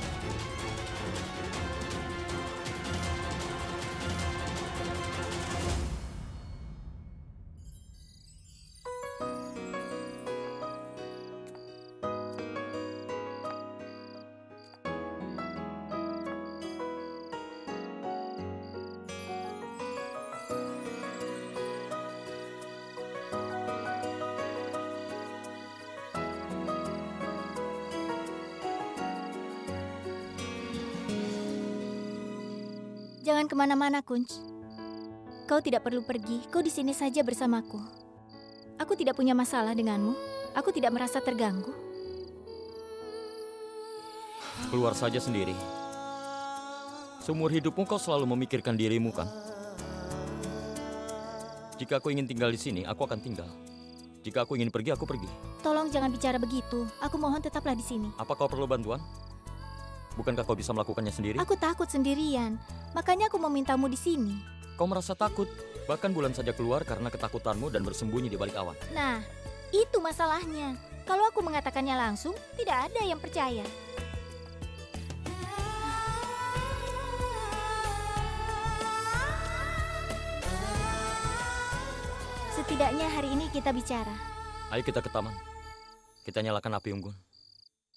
Jangan kemana-mana, Kunz. Kau tidak perlu pergi, kau di sini saja bersamaku. Aku tidak punya masalah denganmu. Aku tidak merasa terganggu. Keluar saja sendiri. Seumur hidupmu kau selalu memikirkan dirimu kan? Jika aku ingin tinggal di sini, aku akan tinggal. Jika aku ingin pergi, aku pergi. Tolong jangan bicara begitu. Aku mohon tetaplah di sini. Apa kau perlu bantuan? Bukankah kau bisa melakukannya sendiri? Aku takut sendirian. Makanya aku memintamu di sini. Kau merasa takut? Bahkan bulan saja keluar karena ketakutanmu dan bersembunyi di balik awan. Nah, itu masalahnya. Kalau aku mengatakannya langsung, tidak ada yang percaya. Setidaknya hari ini kita bicara. Ayo kita ke taman. Kita nyalakan api unggun.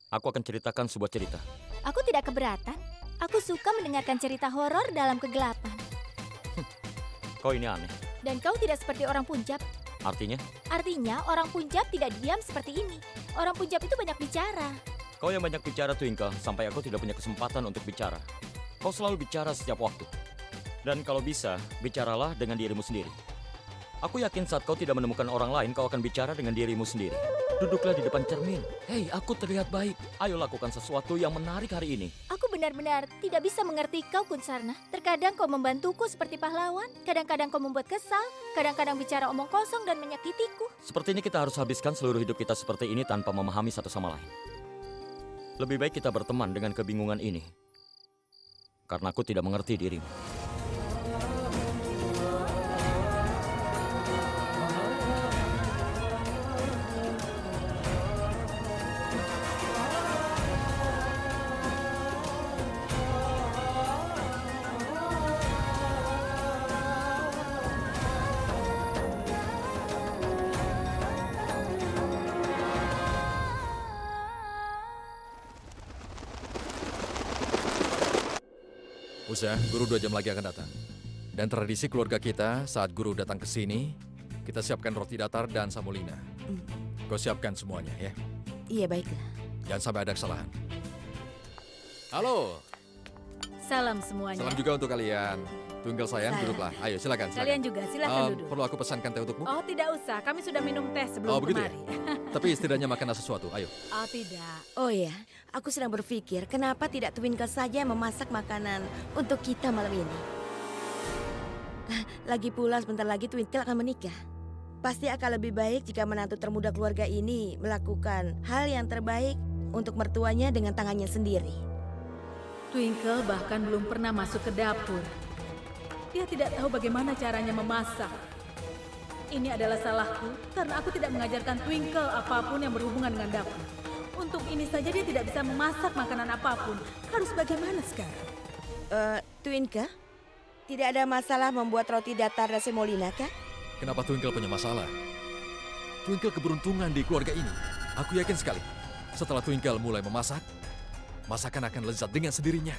Aku akan ceritakan sebuah cerita. Aku tidak keberatan. Aku suka mendengarkan cerita horor dalam kegelapan. Kau ini aneh. Dan kau tidak seperti orang Punjab. Artinya? Artinya orang Punjab tidak diam seperti ini. Orang Punjab itu banyak bicara. Kau yang banyak bicara, Twinkle, sampai aku tidak punya kesempatan untuk bicara. Kau selalu bicara setiap waktu. Dan kalau bisa, bicaralah dengan dirimu sendiri. Aku yakin saat kau tidak menemukan orang lain, kau akan bicara dengan dirimu sendiri. Duduklah di depan cermin. Hei, aku terlihat baik. Ayo lakukan sesuatu yang menarik hari ini. Aku benar-benar tidak bisa mengerti kau, Kunsarna. Terkadang kau membantuku seperti pahlawan, kadang-kadang kau membuat kesal, kadang-kadang bicara omong kosong dan menyakitiku. Sepertinya kita harus habiskan seluruh hidup kita seperti ini tanpa memahami satu sama lain. Lebih baik kita berteman dengan kebingungan ini. Karena aku tidak mengerti dirimu. Usa, guru 2 jam lagi akan datang. Dan tradisi keluarga kita saat guru datang ke sini, kita siapkan roti datar dan samolina. Kau siapkan semuanya ya. Iya, baiklah. Jangan sampai ada kesalahan. Halo, Salam semuanya. salam juga untuk kalian. Twinkle sayang, duduklah. Ayo, silakan. Kalian juga, silakan duduk. Perlu aku pesankan teh untukmu? Oh, tidak usah. Kami sudah minum teh sebelum Oh, begitu ya? kemari. Tapi setidaknya makan sesuatu, ayo. Oh, tidak. Oh ya, aku sedang berpikir kenapa tidak Twinkle saja yang memasak makanan untuk kita malam ini. Lagi pula sebentar lagi Twinkle akan menikah. Pasti akan lebih baik jika menantu termuda keluarga ini melakukan hal yang terbaik untuk mertuanya dengan tangannya sendiri. Twinkle bahkan belum pernah masuk ke dapur. Dia tidak tahu bagaimana caranya memasak. Ini adalah salahku karena aku tidak mengajarkan Twinkle apapun yang berhubungan dengan dapur. Untuk ini saja dia tidak bisa memasak makanan apapun. Harus bagaimana sekarang? Twinkle, tidak ada masalah membuat roti datar dan semolina, kah? Kenapa Twinkle punya masalah? Twinkle keberuntungan di keluarga ini. Aku yakin sekali, setelah Twinkle mulai memasak, masakan akan lezat dengan sendirinya.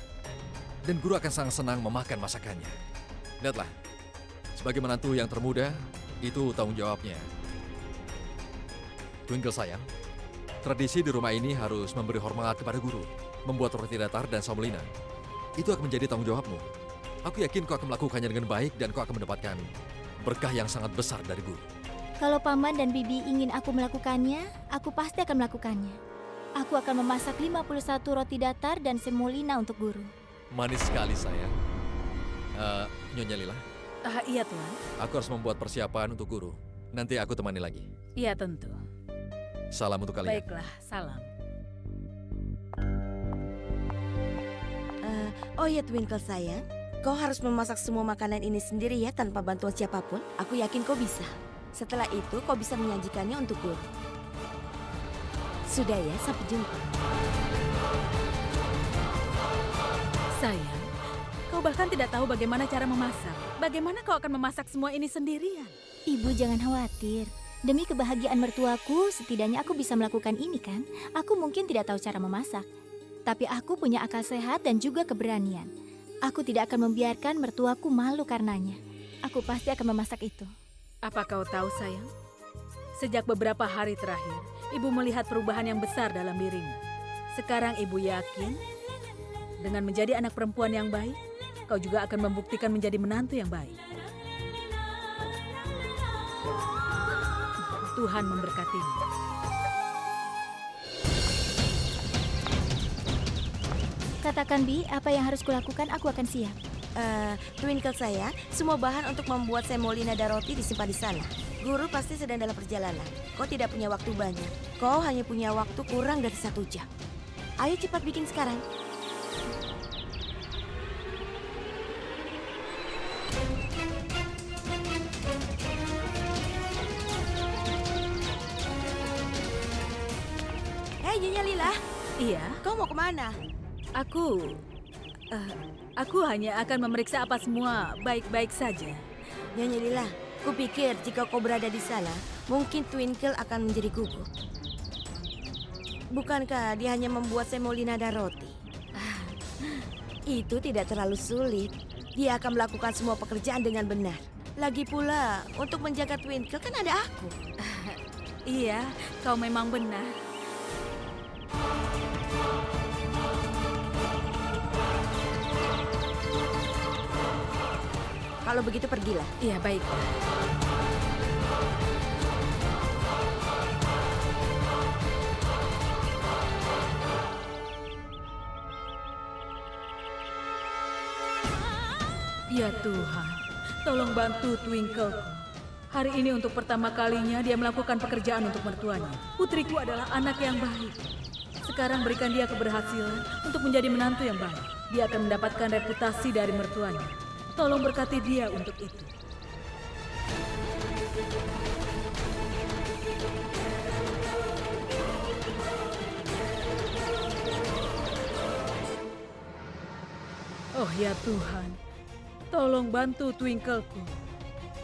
Dan guru akan sangat senang memakan masakannya. Lihatlah, sebagai menantu yang termuda, itu tanggung jawabnya. Twinkle sayang, tradisi di rumah ini harus memberi hormat kepada guru, membuat roti datar dan semolina. Itu akan menjadi tanggung jawabmu. Aku yakin kau akan melakukannya dengan baik dan kau akan mendapatkan berkah yang sangat besar dari guru. Kalau Paman dan Bibi ingin aku melakukannya, aku pasti akan melakukannya. Aku akan memasak 51 roti datar dan semolina untuk guru. Manis sekali sayang. Nyonya Lila, Iya, Tuan. aku harus membuat persiapan untuk guru. Nanti aku temani lagi. Iya, tentu. Salam untuk kalian. Baiklah, salam. Oh ya Twinkle sayang, kau harus memasak semua makanan ini sendiri ya tanpa bantuan siapapun. Aku yakin kau bisa. Setelah itu kau bisa menyajikannya untuk guru. Sudah ya, sampai jumpa. Sayang, kau bahkan tidak tahu bagaimana cara memasak. Bagaimana kau akan memasak semua ini sendirian? Ibu jangan khawatir. Demi kebahagiaan mertuaku, setidaknya aku bisa melakukan ini kan? Aku mungkin tidak tahu cara memasak. Tapi aku punya akal sehat dan juga keberanian. Aku tidak akan membiarkan mertuaku malu karenanya. Aku pasti akan memasak itu. Apa kau tahu, sayang? Sejak beberapa hari terakhir, ibu melihat perubahan yang besar dalam dirimu. Sekarang ibu yakin, dengan menjadi anak perempuan yang baik, kau juga akan membuktikan menjadi menantu yang baik. Tuhan memberkatimu. Katakan Bi, apa yang harus kulakukan, aku akan siap. Twinkle saya, semua bahan untuk membuat semolina dan roti disimpan di sana. Guru pasti sedang dalam perjalanan. Kau tidak punya waktu banyak. Kau hanya punya waktu kurang dari 1 jam. Ayo cepat bikin sekarang. Hei Nyonya Lila, Iya, kau mau kemana? Aku hanya akan memeriksa apa semua baik-baik saja. Nyonya Lila, kupikir jika kau berada di sana, mungkin Twinkle akan menjadi gugup. Bukankah dia hanya membuat semolina dan roti? Itu tidak terlalu sulit. Dia akan melakukan semua pekerjaan dengan benar. Lagi pula, untuk menjaga Twinkle kan ada aku. Iya, kau memang benar. Kalau begitu pergilah. Iya, baiklah. Ya Tuhan, tolong bantu Twinkleku. Hari ini untuk pertama kalinya dia melakukan pekerjaan untuk mertuanya. Putriku adalah anak yang baik. Sekarang berikan dia keberhasilan untuk menjadi menantu yang baik. Dia akan mendapatkan reputasi dari mertuanya. Tolong berkati dia untuk itu. Oh ya Tuhan, tolong bantu Twinkleku.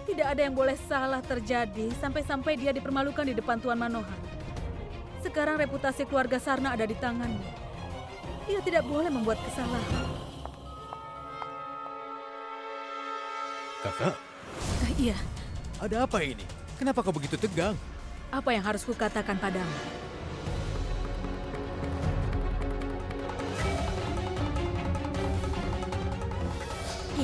Tidak ada yang boleh salah terjadi sampai-sampai dia dipermalukan di depan Tuan Manohar. Sekarang reputasi keluarga Sarna ada di tanganmu. Dia tidak boleh membuat kesalahan. Kakak, Iya, ada apa ini? Kenapa kau begitu tegang? apa yang harus kukatakan padamu?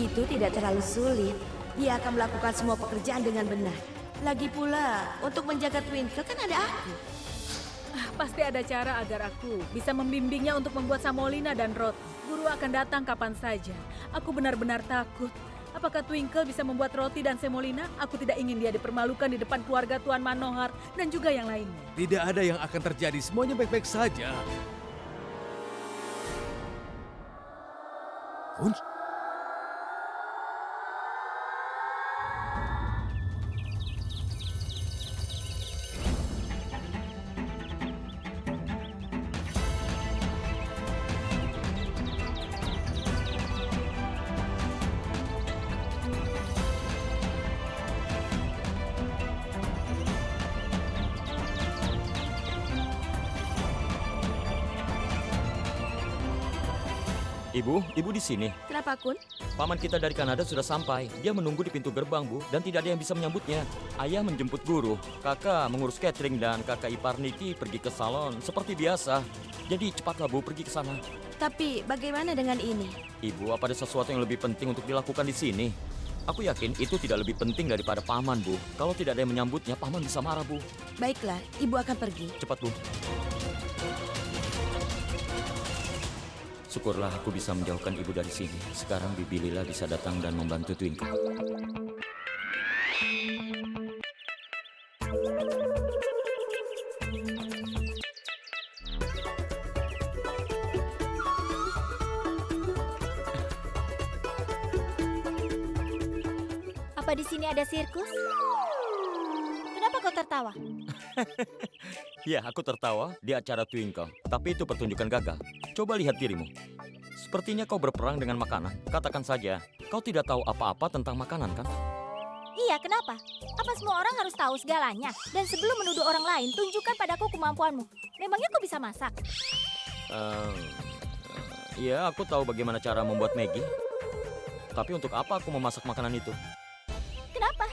Itu tidak terlalu sulit. Dia akan melakukan semua pekerjaan dengan benar. Lagi pula, untuk menjaga Twinkle kan ada aku. Pasti ada cara agar aku bisa membimbingnya untuk membuat semolina dan roti. Guru akan datang kapan saja. Aku benar-benar takut. Apakah Twinkle bisa membuat roti dan semolina? Aku tidak ingin dia dipermalukan di depan keluarga Tuan Manohar dan juga yang lainnya. Tidak ada yang akan terjadi, semuanya baik-baik saja. Kunz? Ibu di sini. Kenapa, Kun? Paman kita dari Kanada sudah sampai. Dia menunggu di pintu gerbang, Bu, dan tidak ada yang bisa menyambutnya. Ayah menjemput guru, kakak mengurus catering, dan kakak ipar Niki pergi ke salon seperti biasa. Jadi cepatlah, Bu, pergi ke sana. Tapi bagaimana dengan ini? Ibu, apa ada sesuatu yang lebih penting untuk dilakukan di sini? Aku yakin itu tidak lebih penting daripada Paman, Bu. Kalau tidak ada yang menyambutnya, Paman bisa marah, Bu. Baiklah, Ibu akan pergi. Cepat, Bu. Syukurlah aku bisa menjauhkan ibu dari sini. Sekarang Bibi Lila bisa datang dan membantu Twinkle. Apa di sini ada sirkus? Kenapa kau tertawa? Ya, aku tertawa di acara Twinkle. Tapi itu pertunjukan gagal. Coba lihat dirimu. Sepertinya kau berperang dengan makanan. Katakan saja, kau tidak tahu apa-apa tentang makanan, kan? Iya, kenapa? Apa semua orang harus tahu segalanya? Dan sebelum menuduh orang lain, tunjukkan padaku kemampuanmu. Memangnya kau bisa masak? Iya, aku tahu bagaimana cara membuat Maggi. Tapi untuk apa aku memasak makanan itu? Kenapa?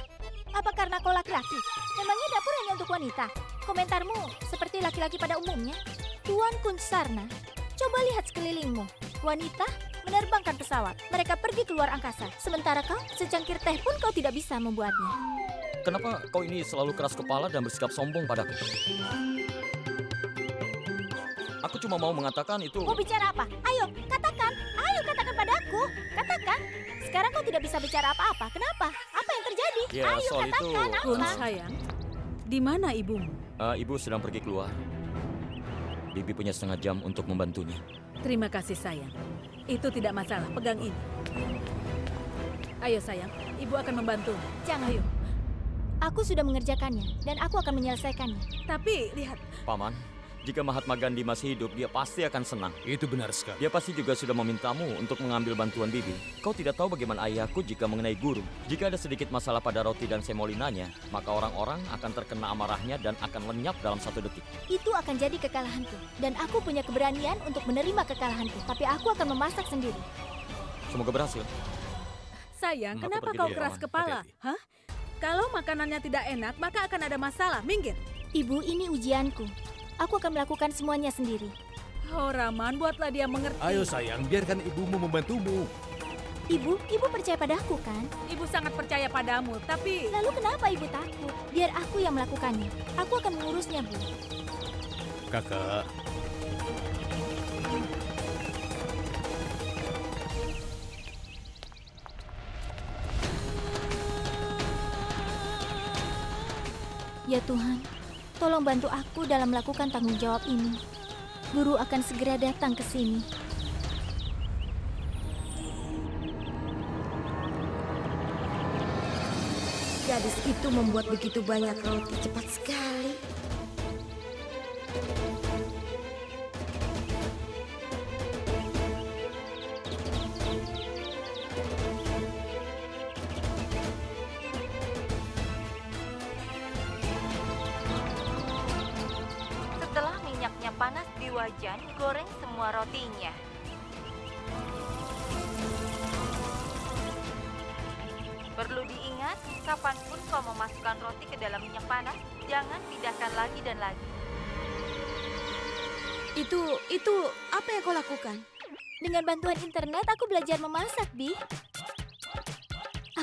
Apa karena kau laki-laki? Memangnya dapur hanya untuk wanita? Komentarmu seperti laki-laki pada umumnya. Tuan Kunsarna, coba lihat sekelilingmu. Wanita menerbangkan pesawat. Mereka pergi keluar angkasa. Sementara kau, secangkir teh pun kau tidak bisa membuatnya. Kenapa kau ini selalu keras kepala dan bersikap sombong padaku? Aku cuma mau mengatakan itu... Mau bicara apa? Ayo, katakan. Ayo, katakan padaku. Katakan. Sekarang kau tidak bisa bicara apa-apa. Kenapa? Apa yang terjadi? Ya, Ayo, soal katakan. itu... Kun, sayang. Di mana ibumu? Ibu sedang pergi keluar. Bibi punya setengah jam untuk membantunya. Terima kasih, sayang. Itu tidak masalah. Pegang ini. Ayo, sayang. Ibu akan membantu. Jangan. Ayo. Aku sudah mengerjakannya, dan aku akan menyelesaikannya. Tapi, lihat. Paman, jika Mahatma Gandhi masih hidup, dia pasti akan senang. Itu benar sekali. Dia pasti juga sudah memintamu untuk mengambil bantuan Bibi. Kau tidak tahu bagaimana ayahku jika mengenai guru. Jika ada sedikit masalah pada roti dan semolinanya, maka orang-orang akan terkena amarahnya dan akan lenyap dalam 1 detik. Itu akan jadi kekalahanku. Dan aku punya keberanian untuk menerima kekalahanku. Tapi aku akan memasak sendiri. Semoga berhasil. Sayang, Aku kenapa pergi kau dulu, keras Paman. kepala? Hah? Kalau makanannya tidak enak, maka akan ada masalah. Minggir. Ibu, ini ujianku. Aku akan melakukan semuanya sendiri. Oh, Raman, buatlah dia mengerti. Ayo sayang, biarkan ibumu membantumu. Ibu percaya padaku kan? Ibu sangat percaya padamu, tapi... Lalu kenapa ibu takut? Biar aku yang melakukannya. Aku akan mengurusnya, Bu. Kakak. Ya Tuhan, tolong bantu aku dalam melakukan tanggung jawab ini. Guru akan segera datang ke sini. Gadis itu membuat begitu banyak roti cepat sekali. Setelah minyaknya panas di wajan, goreng semua rotinya. Perlu diingat, kapanpun kau memasukkan roti ke dalam minyak panas, jangan pindahkan lagi dan lagi. Itu apa yang kau lakukan? Dengan bantuan internet, aku belajar memasak, Bi.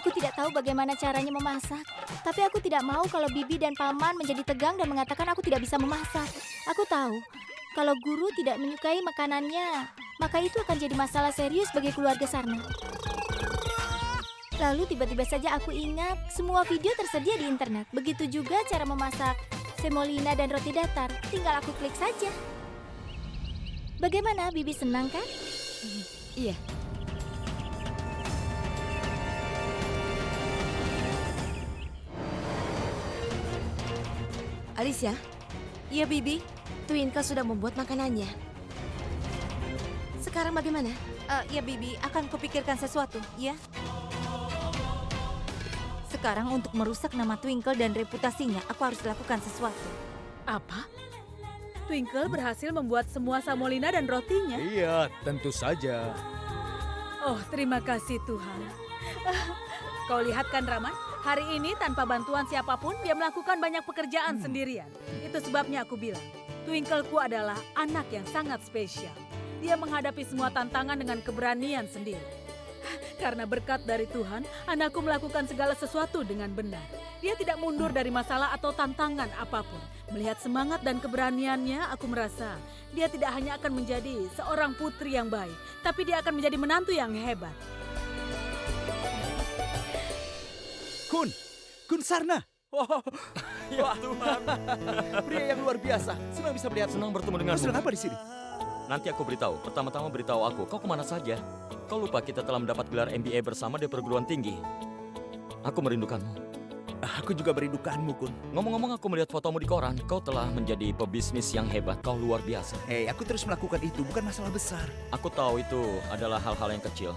Aku tidak tahu bagaimana caranya memasak. Tapi aku tidak mau kalau Bibi dan Paman menjadi tegang dan mengatakan aku tidak bisa memasak. Aku tahu, kalau guru tidak menyukai makanannya, maka itu akan jadi masalah serius bagi keluarga Sarna. Lalu tiba-tiba saja aku ingat semua video tersedia di internet. Begitu juga cara memasak semolina dan roti datar. Tinggal aku klik saja. Bagaimana, Bibi senang kan? Iya. Alicia, Iya, Bibi. Twinkle sudah membuat makanannya. Sekarang bagaimana? Ya, Bibi, akan kupikirkan sesuatu, ya. Sekarang untuk merusak nama Twinkle dan reputasinya, aku harus lakukan sesuatu. Apa? Twinkle berhasil membuat semua semolina dan rotinya? Iya, tentu saja. Oh, terima kasih Tuhan. Kau lihat kan, Raman? Hari ini tanpa bantuan siapapun, dia melakukan banyak pekerjaan sendirian. Itu sebabnya aku bilang, Twinkleku adalah anak yang sangat spesial. Dia menghadapi semua tantangan dengan keberanian sendiri. Karena berkat dari Tuhan, anakku melakukan segala sesuatu dengan benar. Dia tidak mundur dari masalah atau tantangan apapun. Melihat semangat dan keberaniannya, aku merasa dia tidak hanya akan menjadi seorang putri yang baik, tapi dia akan menjadi menantu yang hebat. Kun Sarna. Wow, ya Tuhan. Pria yang luar biasa. Senang bisa melihat. Senang bertemu denganmu. Kau sedang apa di sini? Nanti aku beritahu. Pertama-tama beritahu aku, kau kemana saja? Kau lupa kita telah mendapat gelar MBA bersama di perguruan tinggi. Aku merindukanmu. Aku juga merindukanmu, Kun. Ngomong-ngomong, aku melihat fotomu di koran. Kau telah menjadi pebisnis yang hebat. Kau luar biasa. Hei, aku terus melakukan itu. Bukan masalah besar. Aku tahu itu adalah hal-hal yang kecil.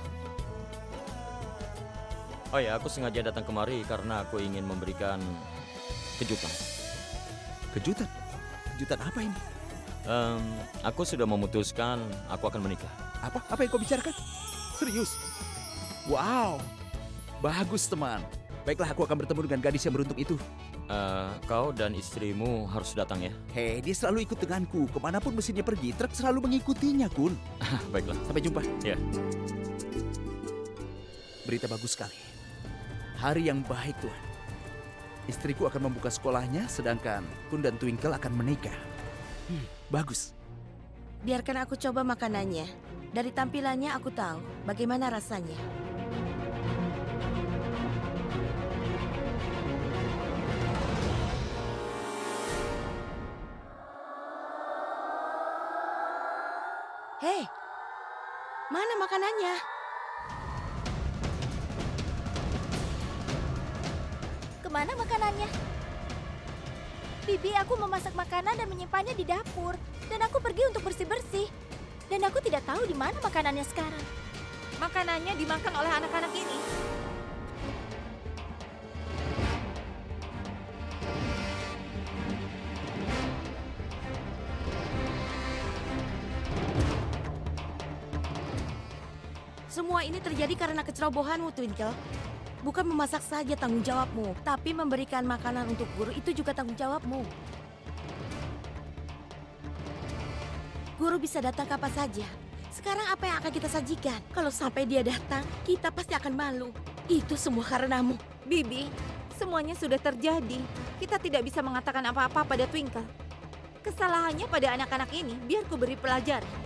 Oh ya, aku sengaja datang kemari karena aku ingin memberikan kejutan. Kejutan? Kejutan apa ini? Aku sudah memutuskan aku akan menikah. Apa? Apa yang kau bicarakan? Serius? Wow, bagus teman. Baiklah, aku akan bertemu dengan gadis yang beruntung itu. Kau dan istrimu harus datang ya. Hei, dia selalu ikut denganku. Kemanapun mesinnya pergi, truk selalu mengikutinya, Kun. Baiklah. Sampai jumpa. Ya. Berita bagus sekali. Hari yang baik, Tuhan. Istriku akan membuka sekolahnya, sedangkan Kun dan Twinkle akan menikah. Bagus. Biarkan aku coba makanannya. Dari tampilannya aku tahu bagaimana rasanya. Hei, mana makanannya? Kemana makanannya? Bibi, aku memasak makanan dan menyimpannya di dapur. Dan aku pergi untuk bersih-bersih. Dan aku tidak tahu di mana makanannya sekarang. Makanannya dimakan oleh anak-anak ini. Semua ini terjadi karena kecerobohanmu, Twinkle. Bukan memasak saja tanggung jawabmu, tapi memberikan makanan untuk guru itu juga tanggung jawabmu. Guru bisa datang kapan saja. Sekarang apa yang akan kita sajikan? Kalau sampai dia datang, kita pasti akan malu. Itu semua karenamu. Bibi, semuanya sudah terjadi. Kita tidak bisa mengatakan apa-apa pada Twinkle. Kesalahannya pada anak-anak ini, biar ku beri pelajaran.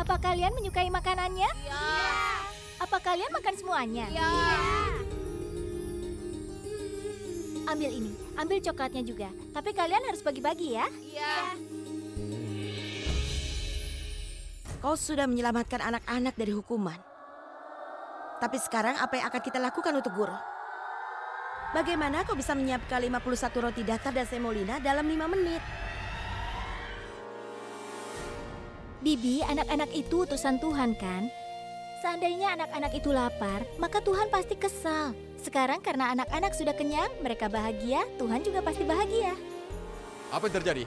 Apa kalian menyukai makanannya? Iya. Apa kalian makan semuanya? Iya. Ambil ini, ambil coklatnya juga. Tapi kalian harus bagi-bagi ya. Iya. Kau sudah menyelamatkan anak-anak dari hukuman. Tapi sekarang apa yang akan kita lakukan untuk guru? Bagaimana kau bisa menyiapkan 51 roti datar dan semolina dalam 5 menit? Bibi, anak-anak itu utusan Tuhan kan? Seandainya anak-anak itu lapar, maka Tuhan pasti kesal. Sekarang karena anak-anak sudah kenyang, mereka bahagia, Tuhan juga pasti bahagia. Apa yang terjadi?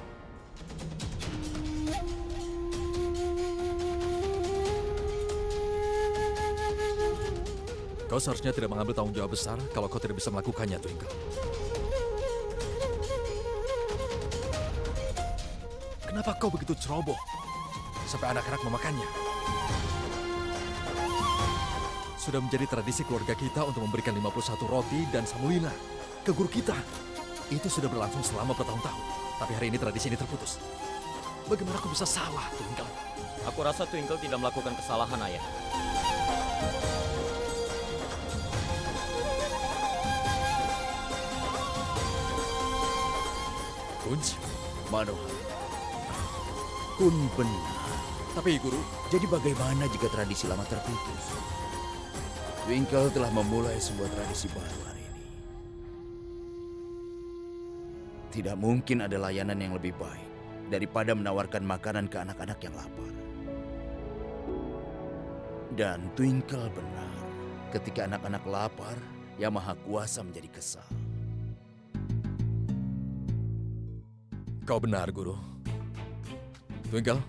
Kau seharusnya tidak mengambil tanggung jawab besar kalau kau tidak bisa melakukannya, Twinkle. Kenapa kau begitu ceroboh sampai anak-anak memakannya? Sudah menjadi tradisi keluarga kita untuk memberikan 51 roti dan samulina ke guru kita. Itu sudah berlangsung selama bertahun-tahun. Tapi hari ini tradisi ini terputus. Bagaimana aku bisa salah, Twinkle? Aku rasa Twinkle tidak melakukan kesalahan, Ayah. Kunz? Manohar, Kun benar. Tapi Guru, Jadi bagaimana jika tradisi lama terputus? Twinkle telah memulai sebuah tradisi baru hari ini. Tidak mungkin ada layanan yang lebih baik daripada menawarkan makanan ke anak-anak yang lapar. Dan Twinkle benar. Ketika anak-anak lapar, Yang Maha Kuasa menjadi kesal. kau benar, Guru. Twinkle,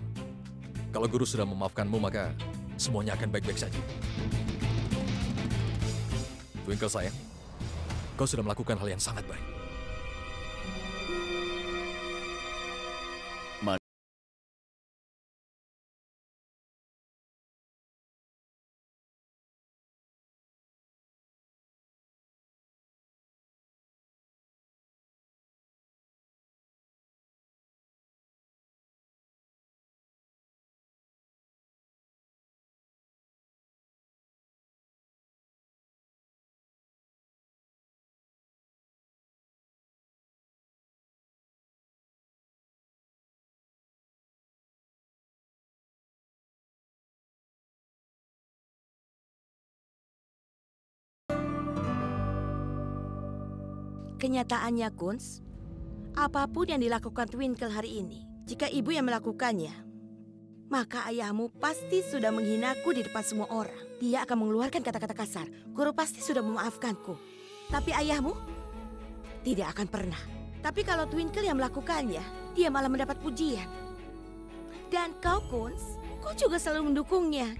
kalau Guru sudah memaafkanmu, maka semuanya akan baik-baik saja. Twinkle sayang, kau sudah melakukan hal yang sangat baik. Kenyataannya, Kunz, apapun yang dilakukan Twinkle hari ini, jika ibu yang melakukannya, maka ayahmu pasti sudah menghinaku di depan semua orang. Dia akan mengeluarkan kata-kata kasar. Guru pasti sudah memaafkanku. Tapi ayahmu tidak akan pernah. Tapi kalau Twinkle yang melakukannya, dia malah mendapat pujian. Dan kau, Kunz, kau juga selalu mendukungnya.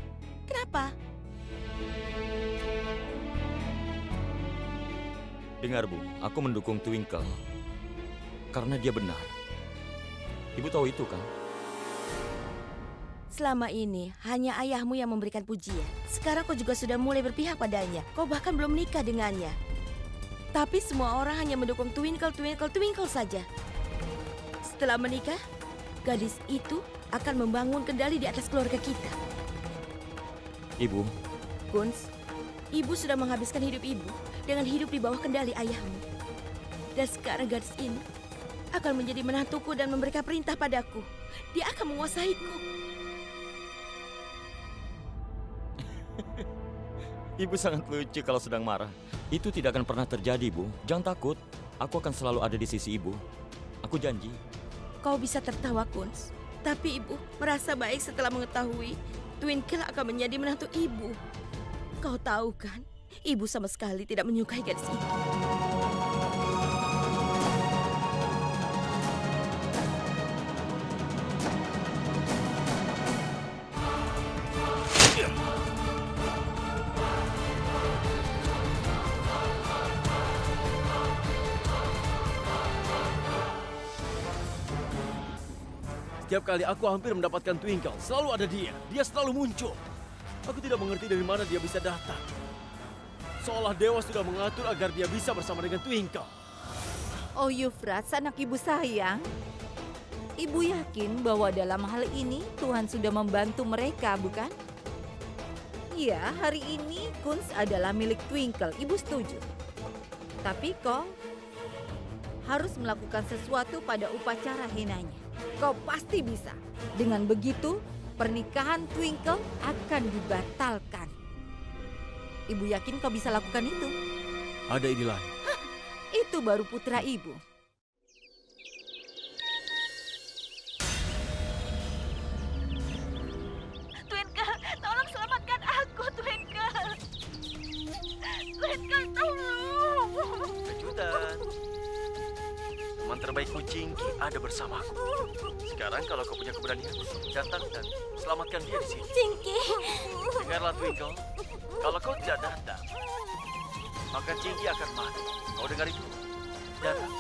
Kenapa? Dengar, Bu, aku mendukung Twinkle. Karena dia benar. Ibu tahu itu kan? Selama ini hanya ayahmu yang memberikan pujian. Sekarang kau juga sudah mulai berpihak padanya. Kau bahkan belum menikah dengannya. Tapi semua orang hanya mendukung Twinkle saja. Setelah menikah, gadis itu akan membangun kendali di atas keluarga kita. Ibu. Kunz, ibu sudah menghabiskan hidup ibu dengan hidup di bawah kendali ayahmu. Dan sekarang gadis ini akan menjadi menantuku dan memberikan perintah padaku. Dia akan menguasaiku. Ibu sangat lucu kalau sedang marah. Itu tidak akan pernah terjadi, Bu. Jangan takut. Aku akan selalu ada di sisi ibu. Aku janji. Kau bisa tertawa, Kunz. Tapi ibu merasa baik setelah mengetahui Twinkle akan menjadi menantu ibu. Kau tahu kan? Ibu sama sekali tidak menyukai gadis itu. Setiap kali aku hampir mendapatkan Twinkle, selalu ada dia. Dia selalu muncul. Aku tidak mengerti dari mana dia bisa datang. Seolah dewa sudah mengatur agar dia bisa bersama dengan Twinkle. Oh Euphrates, anak ibu sayang. Ibu yakin bahwa dalam hal ini Tuhan sudah membantu mereka, bukan? Iya, hari ini Kunz adalah milik Twinkle. Ibu setuju. Tapi kau harus melakukan sesuatu pada upacara henanya. Kau pasti bisa. Dengan begitu, pernikahan Twinkle akan dibatalkan. Ibu yakin kau bisa lakukan itu? Ada ide lain. Hah, itu baru putra ibu. Twinkle, tolong selamatkan aku, Twinkle. Twinkle, tolong. Kejutan. teman terbaikmu Cingki ada bersamaku. Sekarang kalau kau punya keberanian, datang dan selamatkan dia di sini. Cingki. Dengarlah Twinkle, kalau kau tidak datang, maka Cingki akan mati. Kau dengar itu? Datang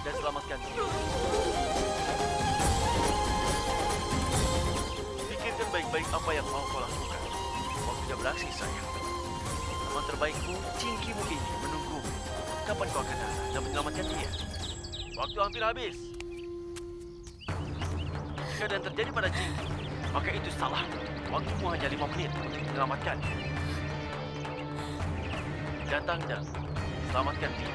dan selamatkan dia. Pikirkan baik-baik apa yang mau kau lakukan. Waktunya beraksi, sayang. Teman terbaikmu, Cingkimu ini menunggu. Kapan kau akan datang dan menyelamatkan dia? Waktu hampir habis. Jika dan terjadi pada Cingki, maka itu salah. Waktumu hanya 5 menit untuk menyelamatkannya. Datang dan selamatkan dia.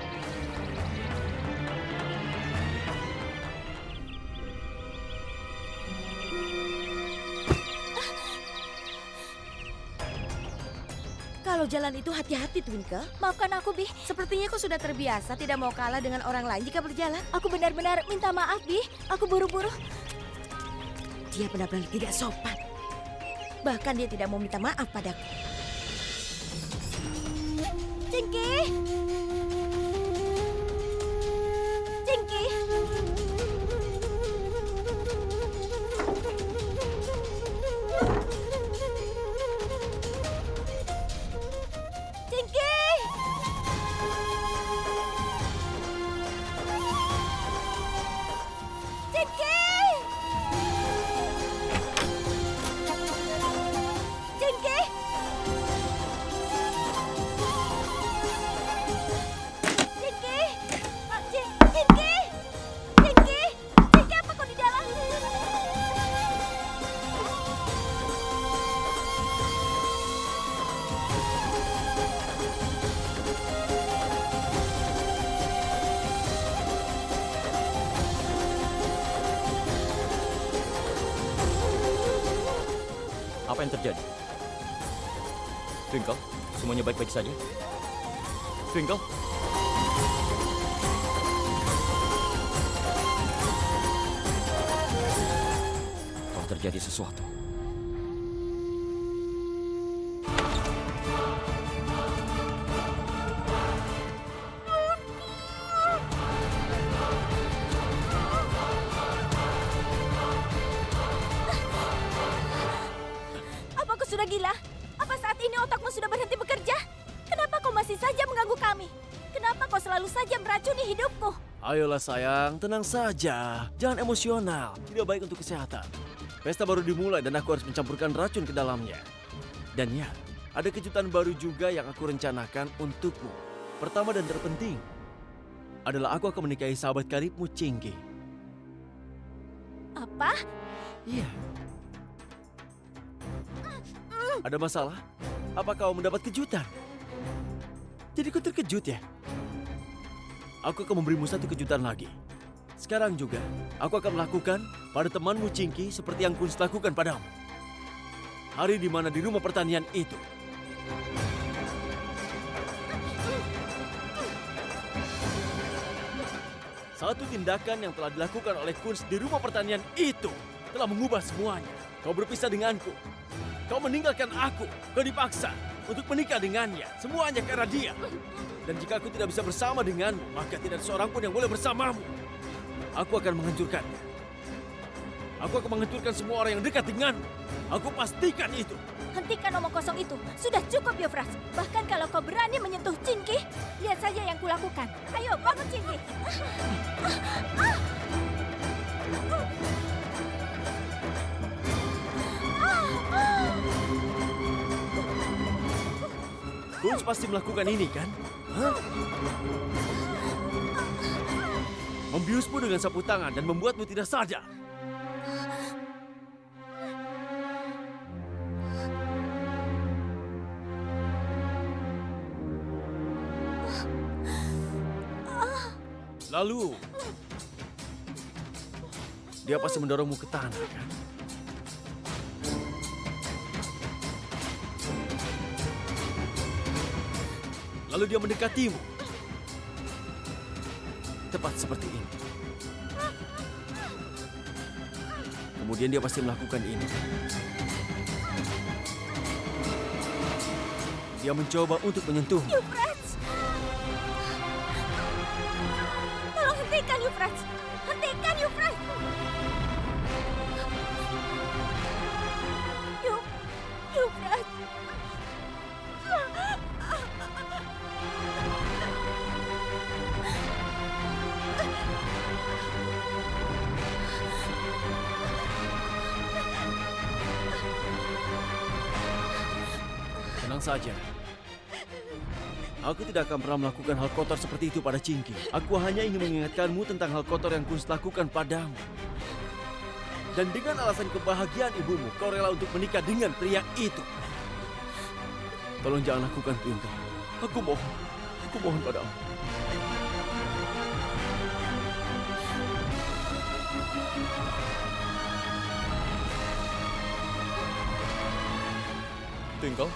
Kalau jalan itu hati-hati, Twinkle. Maafkan aku, Bi. Sepertinya kau sudah terbiasa tidak mau kalah dengan orang lain jika berjalan. Aku benar-benar minta maaf, Bi. Aku buru-buru. Dia benar-benar tidak sopan. Bahkan dia tidak mau minta maaf padaku. Cingki! Cingki! Cingki! Cingki! Cingki! Cingki! Cingki! Cingki! Cingki, apa kau di dalam? Apa yang terjadi? Twinkle, semuanya baik-baik saja? Twinkle? Telah terjadi sesuatu. Apa kau sudah gila? Apa saat ini otakmu sudah berhenti bekerja? Kenapa kau masih saja mengganggu kami? Kenapa kau selalu saja meracuni hidupku? Ayolah sayang, tenang saja. Jangan emosional, tidak baik untuk kesehatan. Pesta baru dimulai dan aku harus mencampurkan racun ke dalamnya. Dan ya, ada kejutan baru juga yang aku rencanakan untukmu. Pertama dan terpenting adalah aku akan menikahi sahabat karibmu Cingki. Apa? Iya. Ada masalah? Apa kau mendapat kejutan? Jadi kau terkejut ya? Aku akan memberimu satu kejutan lagi. Sekarang juga, aku akan melakukan pada temanmu Cingki seperti yang Kunz lakukan padamu. Hari di mana di rumah pertanian itu. Satu tindakan yang telah dilakukan oleh Kunz di rumah pertanian itu telah mengubah semuanya. Kau berpisah denganku. Kau meninggalkan aku. Kau dipaksa untuk menikah dengannya. Semuanya karena dia. Dan jika aku tidak bisa bersama denganmu, maka tidak ada seorang pun yang boleh bersamamu. Aku akan menghancurkannya. Aku akan menghancurkan semua orang yang dekat denganmu. Aku pastikan itu. Hentikan omong kosong itu. Sudah cukup, Yufras. Bahkan kalau kau berani menyentuh Cingki, lihat saja yang kulakukan. Ayo, bangun Cingki. Kunz pasti melakukan ini, kan? Hah? Membiusmu dengan sapu tangan dan membuatmu tidak sadar. Lalu, dia pasti mendorongmu ke tanah, kan? Lalu dia mendekatimu. Tepat seperti ini. Kemudian dia pasti melakukan ini. Dia mencoba untuk menyentuhmu. Yufras! Tolong hentikan, Yufras! Tenang saja. Aku tidak akan pernah melakukan hal kotor seperti itu pada Cingki. Aku hanya ingin mengingatkanmu tentang hal kotor yang Kunz lakukan padamu. Dan dengan alasan kebahagiaan ibumu, kau rela untuk menikah dengan pria itu. Tolong jangan lakukan Twinkle. Aku mohon padamu. Twinkle.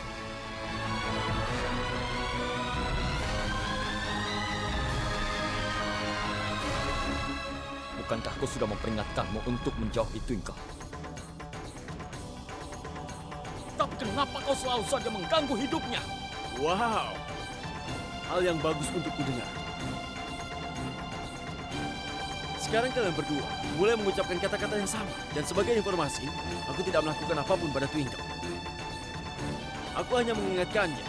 Bukankah aku sudah memperingatkanmu untuk menjauhi Twinkle? Tapi kenapa kau selalu saja mengganggu hidupnya? Wow, hal yang bagus untuk kudengar. Sekarang kalian berdua mulai mengucapkan kata-kata yang sama. Dan sebagai informasi, aku tidak melakukan apapun pada Twinkle. Aku hanya mengingatkannya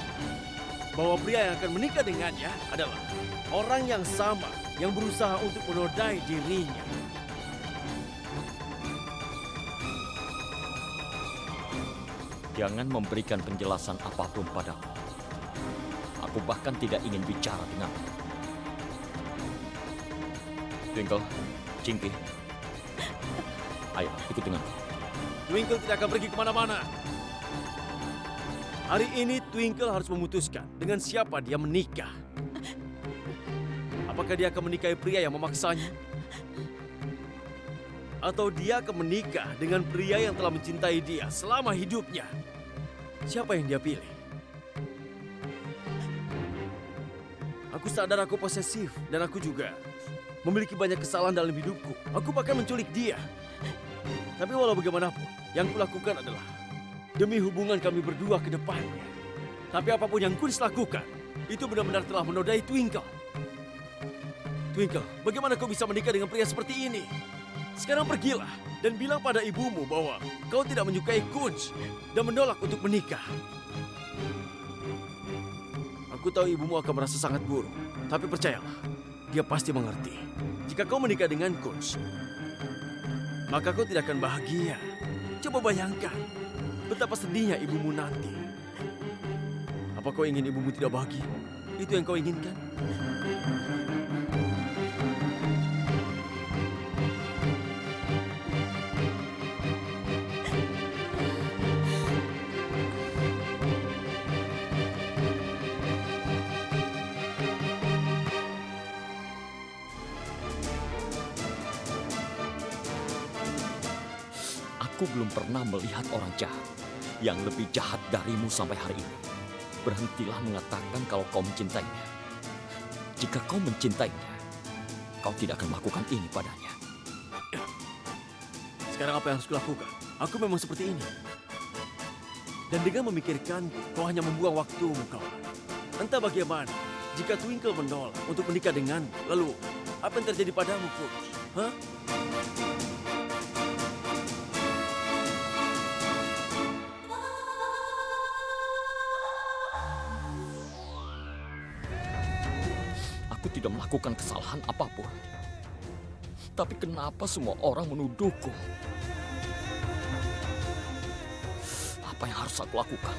bahwa pria yang akan menikah dengannya adalah orang yang sama yang berusaha untuk menodai dirinya. Jangan memberikan penjelasan apapun padaku. Aku bahkan tidak ingin bicara denganmu. Twinkle, Cingki, ayo ikut denganku. Twinkle tidak akan pergi kemana-mana. Hari ini Twinkle harus memutuskan dengan siapa dia menikah. Apakah dia akan menikahi pria yang memaksanya? Atau dia akan menikah dengan pria yang telah mencintai dia selama hidupnya? Siapa yang dia pilih? Aku sadar aku posesif dan aku juga memiliki banyak kesalahan dalam hidupku. Aku bahkan menculik dia. Tapi walau bagaimanapun, yang kulakukan adalah demi hubungan kami berdua ke depannya. Tapi apapun yang Kunz lakukan, itu benar-benar telah menodai Twinkle. Twinkle, bagaimana kau bisa menikah dengan pria seperti ini? Sekarang pergilah dan bilang pada ibumu bahwa kau tidak menyukai Kunz dan menolak untuk menikah. Aku tahu ibumu akan merasa sangat buruk, tapi percayalah, dia pasti mengerti. Jika kau menikah dengan Kunz, maka kau tidak akan bahagia. Coba bayangkan betapa sedihnya ibumu nanti. Apa kau ingin ibumu tidak bahagia? Itu yang kau inginkan? Aku belum pernah melihat orang jahat yang lebih jahat darimu sampai hari ini. Berhentilah mengatakan kalau kau mencintainya. Jika kau mencintainya, kau tidak akan melakukan ini padanya. Sekarang apa yang harus kulakukan? Aku memang seperti ini. Dan dengan memikirkan, kau hanya membuang waktumu, kawan. Entah bagaimana, jika Twinkle menolak untuk menikah denganmu, lalu apa yang terjadi padamu, Kunz? Hah? Aku tidak melakukan kesalahan apapun. Tapi kenapa semua orang menuduhku? Apa yang harus aku lakukan?